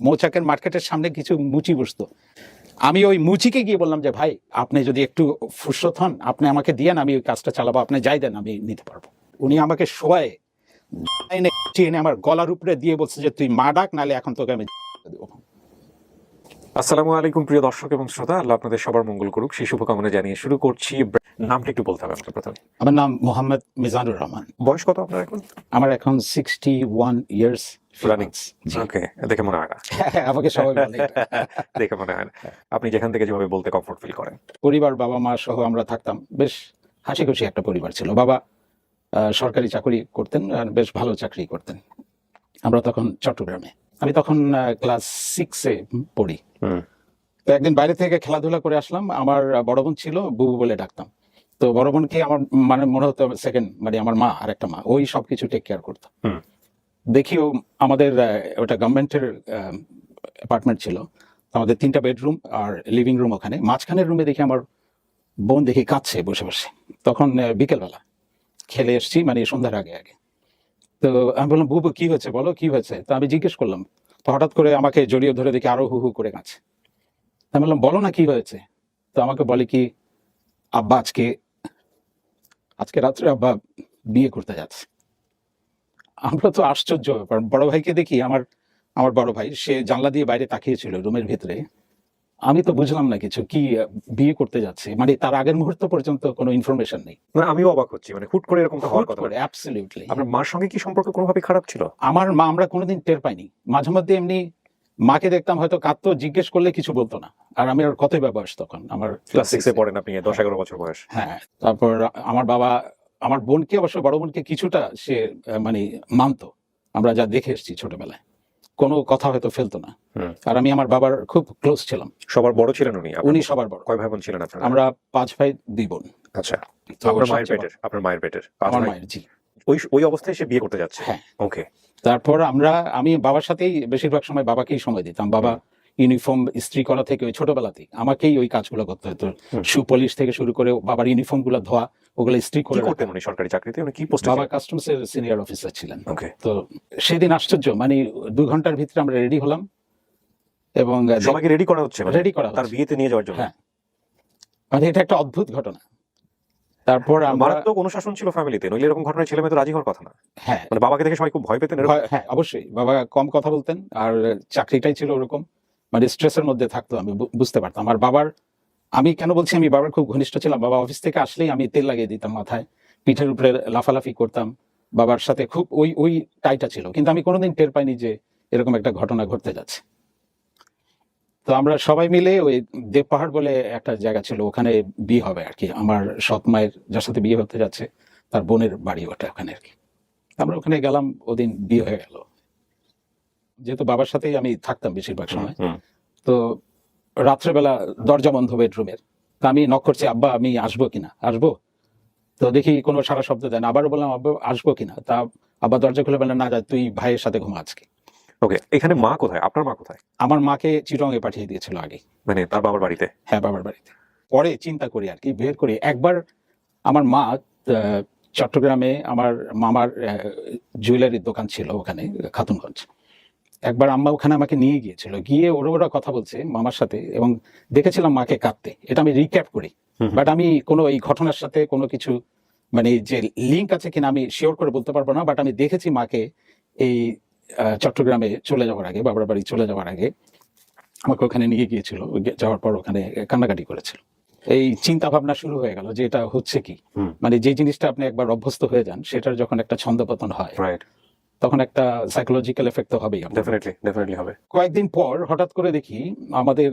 মৌচাকের মার্কেটের সামনে কিছু মুচি বসতো। আমি ওই মুচিকে গিয়ে বললাম যে ভাই আপনি যদি একটু ফুরসত হন আপনি আমাকে দিয়েন, আমি ওই কাজটা চালাবো, আপনি যাই দেন আমি নিতে পারবো। উনি আমাকে শোয়ায় এনে আমার গলার উপরে দিয়ে বলছে যে তুই মা ডাক, নাহলে এখন তোকে আমি দেবো। আসসালামু আলাইকুম প্রিয় দর্শক এবং শ্রোতা, আল্লাহ আপনাদের সবার মঙ্গল করুক সেই শুভকামনা জানিয়ে শুরু করছি। নামটা একটু বলতে হবে আপনার প্রথমে। আমার নাম মোহাম্মদ মিজানুর রহমান। বয়স কত আপনার এখন? আমার এখন 61 ইয়ার্স রানিং। ওকে, দেখে মনে হয় না। আমাকে সবাই বলে দেখে মনে হয় না। আপনি যেখান থেকে যেভাবে বলতে কমফোর্ট ফিল করেন। পরিবার বাবা মা সহ আমরা থাকতাম, বেশ হাসি খুশি একটা পরিবার ছিল। বাবা সরকারি চাকরি করতেন আর বেশ ভালো চাকরি করতেন। আমরা তখন চট্টগ্রামে, আমি তখন ক্লাস 6-এ পড়ি। তো একদিন বাইরে থেকে খেলাধুলা করে আসলাম, আমার বড় বোন ছিল, বুবু বলে ডাকতাম। তো বড় বোনকে আমার মানে মনে হতো সেকেন্ড, মানে আমার মা আর একটা মা, ওই সবকিছু টেক কেয়ার করতো। দেখি ও আমাদের ওটা গভর্নমেন্টের অ্যাপার্টমেন্ট ছিল, আমাদের 3টা বেডরুম আর লিভিং রুম, ওখানে মাঝখানের রুমে দেখি আমার বোন দেখি কাঁদছে বসে বসে। তখন বিকেলবেলা খেলে এসছি, মানে সন্ধ্যার আগে আগে। তো আমি বললাম বুবু কি হয়েছে, বলো কি হয়েছে। তো আমি জিজ্ঞেস করলাম, তো হঠাৎ করে আমাকে জড়িয়ে ধরে দেখি আরো হু হু করে কাঁদছে। আমি বললাম বলো না কি হয়েছে। তো আমাকে বলে কি আব্বা আজকে রাত্রে আব্বা বিয়ে করতে যাচ্ছে। আমরা তো আশ্চর্য ব্যাপার, বড় ভাইকে দেখি, আমার বড় ভাই সে জানলা দিয়ে বাইরে তাকিয়েছিল রুমের ভিতরে। আমি তো বুঝলাম না কিছু, কি বিয়ে করতে যাচ্ছে, মানে তার আগের মুহূর্ত পর্যন্ত কোনো ইনফরমেশন নেই। মানে আমিও অবাক হচ্ছি, মানে হুট করে এরকম হওয়ার কথা। অ্যাবসলিউটলি। আপনার মার সঙ্গে কি সম্পর্ক কোনোভাবে খারাপ ছিল? আমার মা, আমরা কোনোদিন টের পাইনি। মাঝে মধ্যে এমনি মাকে দেখতাম হয়তো কাঁদতো, জিজ্ঞেস করলে কিছু বলতো না। আর আমি আর কতই বা বয়স তখন, আমার ক্লাস 6-এ পড়েন আপনি, 10-11 বছর বয়স। হ্যাঁ। তারপর আমার বাবা আমার বোনকে, অবশ্য বড় বোনকে কিছুটা সে মানে মানতো, আমরা যা দেখে এসেছি ছোটবেলায়, কোনো কথা হয়তো ফেলতো না। আর আমি আমার বাবার খুব ক্লোজ ছিলাম। সবার বড় ছিলেন উনি? উনি সবার বড়। কয় ভাই বোন ছিলেন আপনারা? আমরা 5 ভাই 2 বোন। আচ্ছা, তো আপনার মায়ের পেটের আমার মায়ের, জি। ওই অবস্থায় সে বিয়ে করতে যাচ্ছে? হ্যাঁ। ওকে। তারপর আমি বাবার সাথেই বেশিরভাগ সময় বাবাকেই সময় দিতাম। বাবা ইউনিফর্ম ইস্ত্রি করা থেকে ওই ছোটবেলাতেই আমাকেই ওই কাজগুলো করতে হতো। শু পলিশ থেকে শুরু করে বাবার ইউনিফর্ম গুলো ধোয়া, ওগুলো ইস্ত্রি করে। কি করতেন উনি সরকারি চাকরিতে? উনি কি পোস্টে? বাবা কাস্টমস এর সিনিয়র অফিসার ছিলেন। ওকে। তো সেদিন আশ্চর্য, মানে 2 ঘন্টার ভিতরে আমরা রেডি হলাম এবং সবাইকে রেডি করা হচ্ছে, রেডি করা তার বিয়েতে নিয়ে যাওয়ার জন্য। হ্যাঁ, মানে এটা একটা অদ্ভুত ঘটনা। তারপর মারাত্মক অনুশাসন ছিল ফ্যামিলিতে, নইলে এরকম ঘটনায় ছেলে মেয়ে তো রাজি হওয়ার কথা না। হ্যাঁ, মানে বাবাকে দেখে সবাই খুব ভয় পেতেন? হ্যাঁ অবশ্যই, বাবা কম কথা বলতেন আর চাকরিটাই ছিল ওরকম, মানে স্ট্রেসের মধ্যে থাকতো, আমি বুঝতে পারতাম। আর বাবার, আমি কেন বলছি আমি বাবার খুব ঘনিষ্ঠ ছিলাম, বাবা অফিস থেকে আসলেই আমি তেল লাগিয়ে দিতাম মাথায়, পিঠের উপরে লাফালাফি করতাম, বাবার সাথে খুব ওই টাইটা ছিল। কিন্তু আমি কোনোদিন টের পাইনি যে এরকম একটা ঘটনা ঘটতে যাচ্ছে। তো আমরা সবাই মিলে ওই দেবপাহাড় বলে একটা জায়গা ছিল, ওখানে বিয়ে হবে আর কি। আমার সৎ মায়ের যার সাথে বিয়ে হতে যাচ্ছে তার বোনের বাড়ি ওটা, ওখানে আর কি। আমরা ওখানে গেলাম, ওদিন বিয়ে হয়ে গেল। যেহেতু বাবার সাথেই আমি থাকতাম বেশিরভাগ সময়, তো রাত্রেবেলা দরজা বন্ধ বেডরুমের। তা আমি নক করছি, আব্বা আমি আসবো কিনা, আসবো। তো দেখি কোনো সারা শব্দ দেয় না। আবারও বললাম আব্বা আসবো কিনা। তা আব্বা দরজা খুলে বললেন না, যা তুই ভাইয়ের সাথে ঘুমা আজকে। ওকে, এখানে মা কোথায়? আপনার মা কোথায়? আমার মাকে চিটংয়ে পাঠিয়ে দিয়েছিল আগে। মানে তার বাবার বাড়িতে? হ্যাঁ, বাবার বাড়িতে। পরে চিন্তা করি আর কি, বের করি একবার আমার মা চট্টগ্রামে আমার মামার জুয়েলারির দোকান ছিল ওখানে খাতুনগঞ্জ। একবার আম্মা ওখানে আমাকে নিয়ে গিয়েছিল, গিয়ে ওরা কথা বলছে মামার সাথে, এবং দেখেছিলাম মাকে কাঁদতে। এটা আমি রিক্যাপ করি, বাট আমি কোনো এই ঘটনার সাথে কোনো কিছু মানে যে লিঙ্ক আছে কিনা আমি শিওর করে বলতে পারবো না। বাট আমি দেখেছি মাকে এই চট্টগ্রামে চলে যাওয়ার আগে, বাবার বাড়ি চলে যাওয়ার আগে আমাকে ওখানে নিয়ে গিয়েছিল। যাওয়ার পর ওখানে কান্নাকাটি করেছিল। এই চিন্তা ভাবনা শুরু হয়ে গেল যে এটা হচ্ছে কি, মানে যে জিনিসটা আপনি একবার অভ্যস্ত হয়ে যান সেটার যখন একটা ছন্দপতন হয়, তখন একটা সাইকোলজিক্যাল এফেক্ট তো হবেই। ডেফিনেটলি হবে। কয়েকদিন পর হঠাৎ করে দেখি আমাদের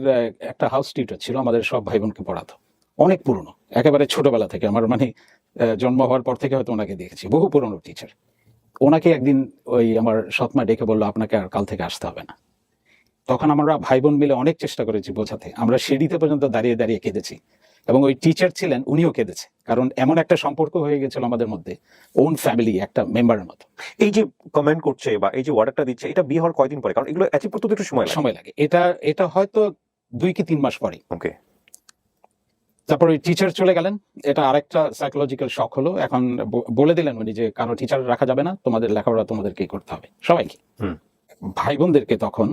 একটা হাউস টিউটর ছিল, আমাদের সব ভাই বোনকে পড়াতো, অনেক পুরনো, একেবারে ছোটবেলা থেকে, আমার মানে জন্ম হওয়ার পর থেকে হয়তো ওনাকে দেখেছি, বহু পুরনো টিচার। ওনাকে একদিন ওই আমার সৎমা ডেকে বললো আপনাকে আর কাল থেকে আসতে হবে না। তখন আমরা ভাই বোন মিলে অনেক চেষ্টা করেছি বোঝাতে, আমরা সিঁড়িতে পর্যন্ত দাঁড়িয়ে দাঁড়িয়ে কেঁদেছি, এবং ওই টিচার ছিলেন উনিও কেঁদেছে, কারণ এমন একটা সম্পর্ক হয়ে গেছিল আমাদের মধ্যে, ওন ফ্যামিলি, একটা মেম্বারের মতো। এই যে কমেন্ট করছে বা এই যে অর্ডারটা দিচ্ছে, এটা বিয়ে হওয়ার কয়দিন পরে? কারণ এগুলো অ্যাচিভ করতে একটু সময় লাগে। এটা হয়তো 2 কি 3 মাস পরে। ওকে। তারপর ওই টিচার চলে গেলেন, এটা আরেকটা সাইকোলজিক্যাল শক হলো। এখন বলে দিলেন উনি যে কারো টিচার রাখা যাবে না, তোমাদের লেখাপড়া তোমাদেরকেই করতে হবে সবাইকে, ভাই বোনদেরকে। তখন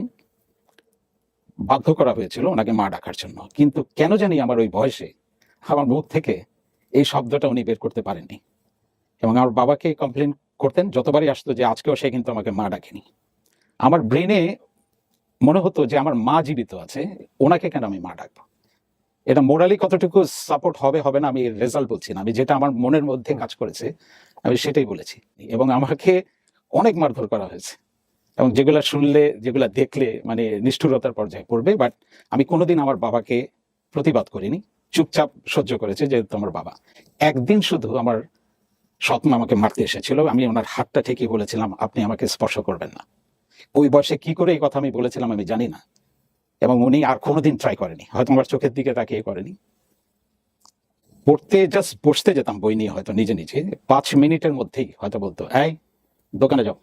বাধ্য করা হয়েছিল ওনাকে মা ডাকার জন্য, কিন্তু কেন জানি আমার ওই বয়সে আমার মুখ থেকে এই শব্দটা উনি বের করতে পারেননি। এবং আমার বাবাকে কমপ্লেন করতেন যতবারই আসতো যে আজকেও সে কিন্তু আমাকে মা ডাকেনি। আমার ব্রেনে মনে হতো যে আমার মা জীবিত আছে, ওনাকে কেন আমি মা ডাকবো। এটা মোরালি কতটুকু সাপোর্ট হবে হবে না আমি এর রেজাল্ট বলছি না, আমি যেটা আমার মনের মধ্যে কাজ করেছে আমি সেটাই বলেছি। এবং আমাকে অনেক মারধর করা হয়েছে, এবং যেগুলা শুনলে যেগুলা দেখলে মানে নিষ্ঠুরতার পর্যায়ে পড়বে, বাট আমি কোনোদিন আমার বাবাকে প্রতিবাদ করিনি, চুপচাপ সহ্য করেছে যেহেতু আমার বাবা। একদিন শুধু আমার সৎমা আমাকে মারতে এসেছিল, আমি ওনার হাতটা ঠেকিয়ে বলেছিলাম আপনি আমাকে স্পর্শ করবেন না। ওই বয়সে কি করে এই কথা আমি বলেছিলাম আমি জানি না, এবং উনি আর কোনোদিন ট্রাই করেনি, হয়তো আমার চোখের দিকে তাকিয়ে করেনি। পড়তে জাস্ট বসতে যেতাম বই নিয়ে, হয়তো নিজে নিজে 5 মিনিটের মধ্যেই হয়তো বলতো এই দোকানে যাও।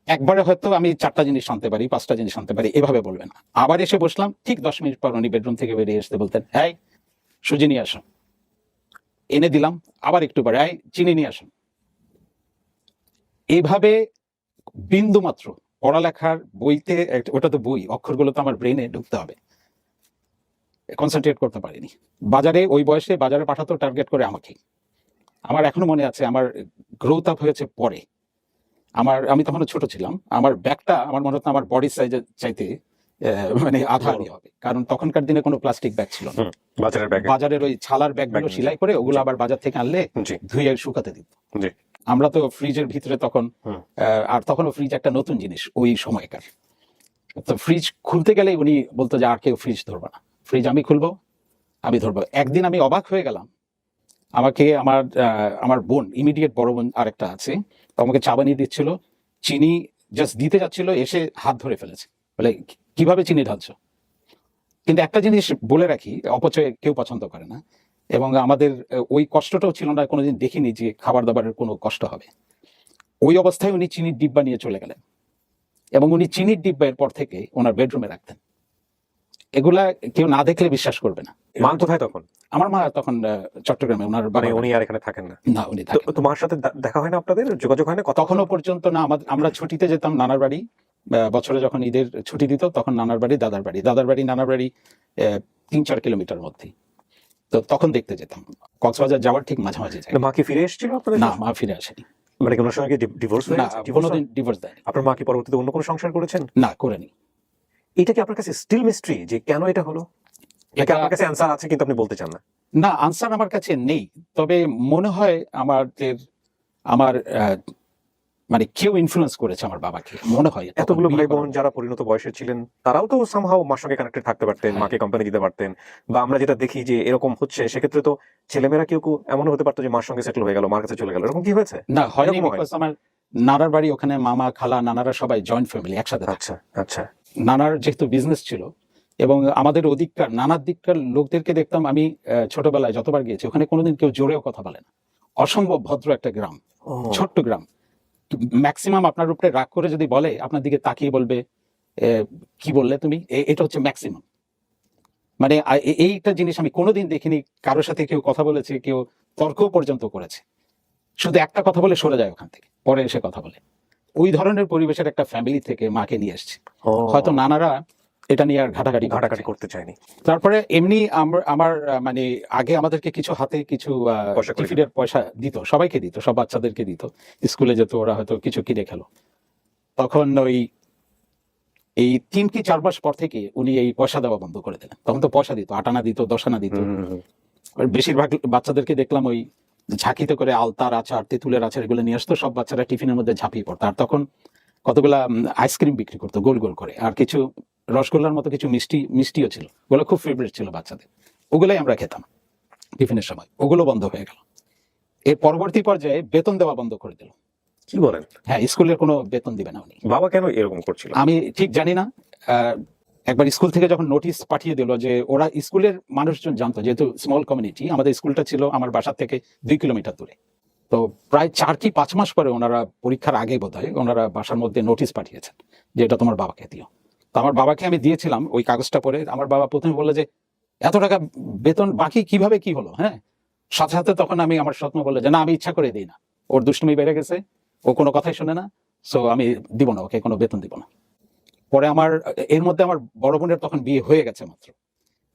একবারে হয়তো আমি 4টা জিনিস আনতে পারি, 5টা জিনিস আনতে পারি, এভাবে বলবে না। আবার এসে বসলাম, ঠিক 10 মিনিট পর উনি বেডরুম থেকে বেরিয়ে আসতে বলতেন এই সুজি নিয়ে আসো, এনে দিলাম। আবার একটু পরে এই চিনি নিয়ে আসো। এইভাবে বিন্দু মাত্র পড়ালেখার বইতে, ওটা তো বই, অক্ষরগুলো তো আমার ব্রেনে ঢুকতে হবে, কনসেন্ট্রেট করতে পারিনি। বাজারে ওই বয়সে বাজারে পাঠাতো টার্গেট করে আমাকে। আমার এখনো মনে আছে, আমার গ্রোথ আপ হয়েছে পরে। আমি তখন ছোট ছিলাম, আমার ব্যাগটা আমার মনে হতো আমার বডি সাইজের চাইতে মানে আধা আড়ি হবে, কারণ তখনকার দিনে কোনো প্লাস্টিক ব্যাগ ছিল না। বাজারের ব্যাগ, বাজারের ওই ছালার ব্যাগগুলো সেলাই করে ওগুলো আবার বাজার থেকে আনলে ধুয়ে শুকাতে দিত। আমরা তো ফ্রিজের ভিতরে তখন, আর তখনও ফ্রিজ একটা নতুন জিনিস ওই সময়কার, তো ফ্রিজ খুলতে গেলে উনি বলতো যে আর কেউ ফ্রিজ ধরবে না, ফ্রিজ আমি খুলবো, আমি ধরবো। একদিন আমি অবাক হয়ে গেলাম, আমাকে আমার বোন, ইমিডিয়েট বড় বোন আরেকটা আছে, তো আমাকে চা বানিয়ে দিচ্ছিল, চিনি জাস্ট দিতে যাচ্ছিল, এসে হাত ধরে ফেলেছে, বলে কিভাবে চিনি ঢালছো। কিন্তু একটা জিনিস বলে রাখি, অপচয় কেউ পছন্দ করে না, এবং আমাদের ওই কষ্টটাও ছিল না, কোনোদিন দেখিনি যে খাবার দাবারের কোনো কষ্ট হবে। ওই অবস্থায় উনি চিনির ডিব্বা নিয়ে চলে গেলেন, এবং উনি চিনির ডিব্বা এরপর থেকে ওনার বেডরুমে রাখতেন। এগুলা কেউ না দেখলে বিশ্বাস করবে না। মা কোথায় তখন? আমার মা তখন চট্টগ্রামে, ওনার মানে উনি আর এখানে থাকেন না? না, উনি থাকেন। তো মার সাথে দেখা হয় না আপনাদের, যোগাযোগ হয় না তখনও পর্যন্ত না। আমরা ছুটিতে যেতাম নানার বাড়ি, বছরে যখন ঈদের ছুটি দিত তখন নানার বাড়ি, দাদার বাড়ি নানার বাড়ি 3-4 কিলোমিটার মধ্যে, তো তখন দেখতে যেতাম। কক্সবাজার যাওয়ার ঠিক মাঝামাঝি জায়গায়। মা কি ফিরে এসেছিল আপনাদের? না, মা ফিরে আসেনি। মানে কোনো সময় কি ডিভোর্স হয়ে না, কোনোদিন ডিভোর্স দেয়নি। আপনার মা কি পরবর্তীতে অন্য কোনো সংসার করেছেন? না, করেনি। এটা কি আপনার কাছে স্টিল মিস্ট্রি যে কেন এটা হলো? এটা আপনার কাছে অ্যানসার আছে কিন্তু আপনি বলতে চান না? না, আনসার আমার কাছে নেই, তবে মনে হয় আমার মানে কেউ ইনফ্লুয়েন্স করেছে আমার বাবাকে, মনে হয়। এতগুলো ভাই বোন যারা পরিণত বয়সের ছিলেন তারাও তো সামহাও মার সঙ্গে কানেক্টেড থাকতে পারতেন, মাকে কোম্পানি দিতে পারতেন, বা আমরা যেটা দেখি যে এরকম হচ্ছে সেক্ষেত্রে তো ছেলেমেয়েরা কেউ এমন হতে পারতো যে মার সঙ্গে সেটেল হয়ে গেল, মার কাছে চলে গেল, এরকম কি হয়েছে? না, হয়নি, বিকজ আমার নানার বাড়ি ওখানে, মামা খালা নানারা সবাই জয়েন্ট ফ্যামিলি, একসাথে। আচ্ছা আচ্ছা। নানার যেহেতু বিজনেস ছিল, এবং আমাদের ওদিককার নানার দিককার লোকদেরকে দেখতাম আমি ছোটবেলায় যতবার গিয়েছি, ওখানে কোনোদিন কেউ জোরেও কথা বলে না, অসম্ভব ভদ্র একটা গ্রাম, ছোট্ট গ্রাম। ম্যাক্সিমাম আপনার উপরে রাগ করে যদি বলে, আপনার দিকে তাকিয়ে বলবে কি বললে তুমি, এটা হচ্ছে ম্যাক্সিমাম। মানে এইটা জিনিস আমি কোনোদিন দেখিনি কারোর সাথে কেউ কথা বলেছে, কেউ তর্ক পর্যন্ত করেছে, শুধু একটা কথা বলে সরে যায় ওখান থেকে, পরে এসে কথা বলে। ওই ধরনের পরিবেশের একটা ফ্যামিলি থেকে মাকে নিয়ে এসছে, হয়তো নানারা এটা নিয়ে আর ঘাটাঘাটি করতে চায়নি। তারপরে এমনি আমার মানে আগে আমাদেরকে কিছু হাতে কিছু টিফিনের পয়সা দিত, সবাইকে দিত, সব বাচ্চাদেরকে দিত, স্কুলে যেত ওরা, হয়তো কিছু কিনে খেলো। তখন এই 3 কি 4 মাস পর থেকে উনি এই পয়সা দেওয়া বন্ধ করে দিলেন। তখন তো পয়সা দিত, 8 আনা দিত, 10 আনা দিত। বেশিরভাগ বাচ্চাদেরকে দেখলাম ওই ঝাঁকিতে করে আলতার আচার, তেঁতুলের আচার এগুলো নিয়ে আসতো, সব বাচ্চারা টিফিনের মধ্যে ঝাঁপিয়ে পড়তো। আর কতগুলা আইসক্রিম বিক্রি করতো গোল গোল করে, আর কিছু রসগোল্লার মতো কিছু মিষ্টিও ছিল, ওগুলো খুব ফেভারিট ছিল বাচ্চাদের, ওগুলাই আমরা খেতাম টিফিনের সময়। ওগুলো বন্ধ হয়ে গেল। এর পরবর্তী পর্যায়ে বেতন দেওয়া বন্ধ করে দিল। কি বলেন? হ্যাঁ, স্কুলের কোনো বেতন দিবে না উনি। বাবা কেন এরকম করছিল আমি ঠিক জানি না। একবার স্কুল থেকে যখন নোটিশ পাঠিয়ে দিল, যে ওরা স্কুলের মানুষজন জানতো, যেহেতু স্মল কমিউনিটি, আমাদের স্কুলটা ছিল আমার বাসার থেকে 2 কিলোমিটার দূরে, তো প্রায় 4 কি 5 মাস পরে ওনারা, পরীক্ষার আগে বোধহয়, ওনারা বাসার মধ্যে নোটিশ পাঠিয়েছেন যে এটা তোমার বাবাকে দিও। তো আমার বাবাকে আমি দিয়েছিলাম ওই কাগজটা পরে। আমার বাবা প্রথমে বললো যে এত টাকা বেতন বাকি কিভাবে, কি হলো। হ্যাঁ, সাথে সাথে তখন আমার সৎমা বললো যে না, আমি ইচ্ছা করে দিই না, ওর দুষ্টুমি বেড়ে গেছে, ও কোনো কথাই শোনে না, সো আমি দিব না, ওকে কোনো বেতন দিব না। পরে এর মধ্যে আমার বড় বোনের তখন বিয়ে হয়ে গেছে মাত্র,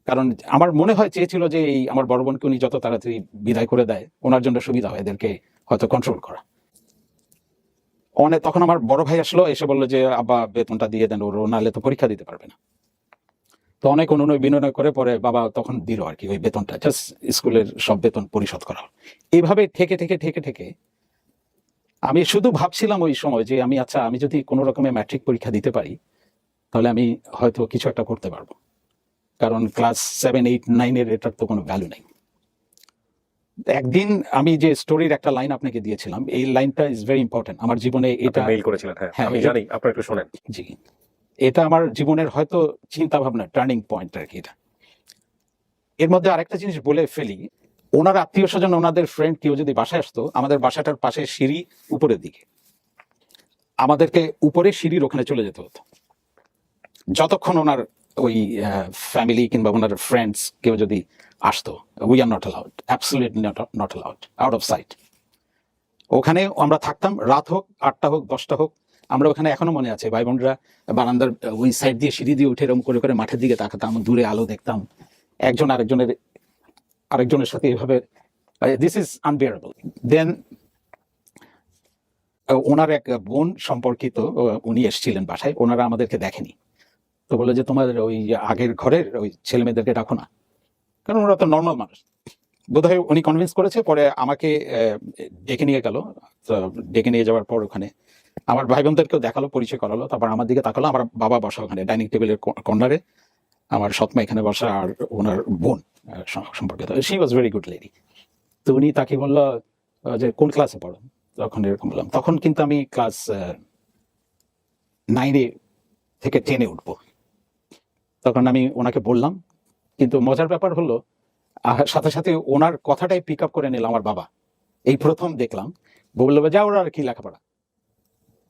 কারণ আমার মনে হয় চেয়েছিল যে এই আমার বড় বোনকে উনি যত তাড়াতাড়ি বিদায় করে দেয় ওনার জন্য সুবিধা হয়, এদেরকে হয়তো কন্ট্রোল করা। তখন আমার বড় ভাই আসলো, এসে বললো যে আব্বা বেতনটা দিয়ে দেন ওর, নাহলে তো পরীক্ষা দিতে পারবে না। তো অনেক অনুনয় বিনয় করে পরে বাবা তখন দিল আর কি ওই বেতনটা, জাস্ট স্কুলের সব বেতন পরিশোধ করা। এইভাবে ঠেকে ঠেকে ঠেকে ঠেকে আমি শুধু ভাবছিলাম ওই সময় যে আমি যদি কোনো রকমে ম্যাট্রিক পরীক্ষা দিতে পারি তাহলে আমি হয়তো কিছু একটা করতে পারবো, কারণ ক্লাস 7, 8, 9 এটার তো কোনো ভ্যালু নেই। একদিন আমি যে স্টোরির একটা লাইন আপনাকে দিয়েছিলাম, এই লাইনটা ইজ ভেরি ইম্পর্টেন্ট আমার জীবনে। এটা মেইল করেছিলেন, হ্যাঁ হ্যাঁ, আমি জানি, আপনারা একটু শোনেন। জি, এটা আমার জীবনের হয়তো চিন্তা ভাবনা টার্নিং পয়েন্ট আর কি এটা। এর মধ্যে আরেকটা জিনিস বলে ফেলি, ওনার আত্মীয় স্বজন, ওনাদের ফ্রেন্ড কেউ যদি বাসায় আসতো, আমাদের বাসাটার পাশে সিঁড়ি উপরের দিকে, আমাদেরকে উপরে সিঁড়ির ওখানে চলে যেতে হতো যতক্ষণ ওনার ওই ফ্যামিলি কিংবা ওনার ফ্রেন্ডস কেউ যদি আসতো। We are not allowed, absolutely not allowed, out of sight. ওখানে আমরা থাকতাম, রাত হোক, 8টা হোক, 10টা হোক, আমরা ওখানে এখনো মনে আছে ভাই বোনরা বারান্দার ওই সাইড দিয়ে সিঁড়ি দিয়ে উঠে এরকম করে করে মাঠের দিকে তাকাতাম, দূরে আলো দেখতাম, একজন আরেকজনের সাথে এভাবে। This is unbearable. দেন ওনার এক বোন সম্পর্কিত উনি এসেছিলেন বাসায়, ওনারা আমাদেরকে দেখেনি, তো বলে যে তোমার ওই আগের ঘরের ওই ছেলে মেয়েদেরকে ডাকো না, কারণ ওরা তো নর্মাল মানুষ। বোধহয় উনি কনভিন্স করেছে, পরে আমাকে ডেকে নিয়ে গেল। তো ডেকে নিয়ে যাওয়ার পর ওখানে আমার ভাই বোনদেরকেও দেখালো, পরিচয় করালো, তারপর আমার দিকে তাকালো। আমার বাবা বসা ওখানে ডাইনিং টেবিলের কর্নারে, আমার সৎমা এখানে বসা, আর ওনার বোন সম্পর্কিত, she was very good lady. তো উনি তাকে বললো যে কোন ক্লাসে পড়ো, তখন এরকম বললাম। তখন কিন্তু আমি ক্লাস 9 থেকে 10 উঠবো। তখন আমি ওনাকে বললাম, কিন্তু মজার ব্যাপার হলো সাথে সাথে ওনার কথাটাই পিক আপ করে নিল আমার বাবা। এই প্রথম দেখলাম, বললো যা ওরা আর কি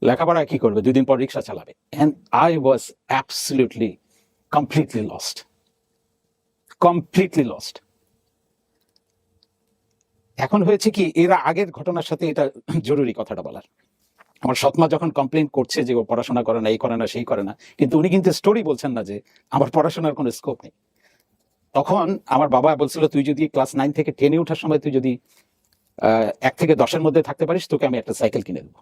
লেখাপড়া কি করবে, 2 দিন পর রিক্সা চালাবে। And I was absolutely completely lost. এখন হয়েছে কি, এরা আগের ঘটনার সাথে এটা জরুরি কথাটা বলার। আমার সৎমা যখন কমপ্লেন করছে যে ও পড়াশোনা করে না, এই করে না, সেই করে না, কিন্তু উনি কিন্তু স্টোরি বলছেন না যে আমার পড়াশোনার কোনো স্কোপ নেই। তখন আমার বাবা বলছিল তুই যদি ক্লাস 9 থেকে 10 ওঠার সময় তুই যদি 1 থেকে 10-এর মধ্যে থাকতে পারিস, তোকে আমি একটা সাইকেল কিনে দেবো।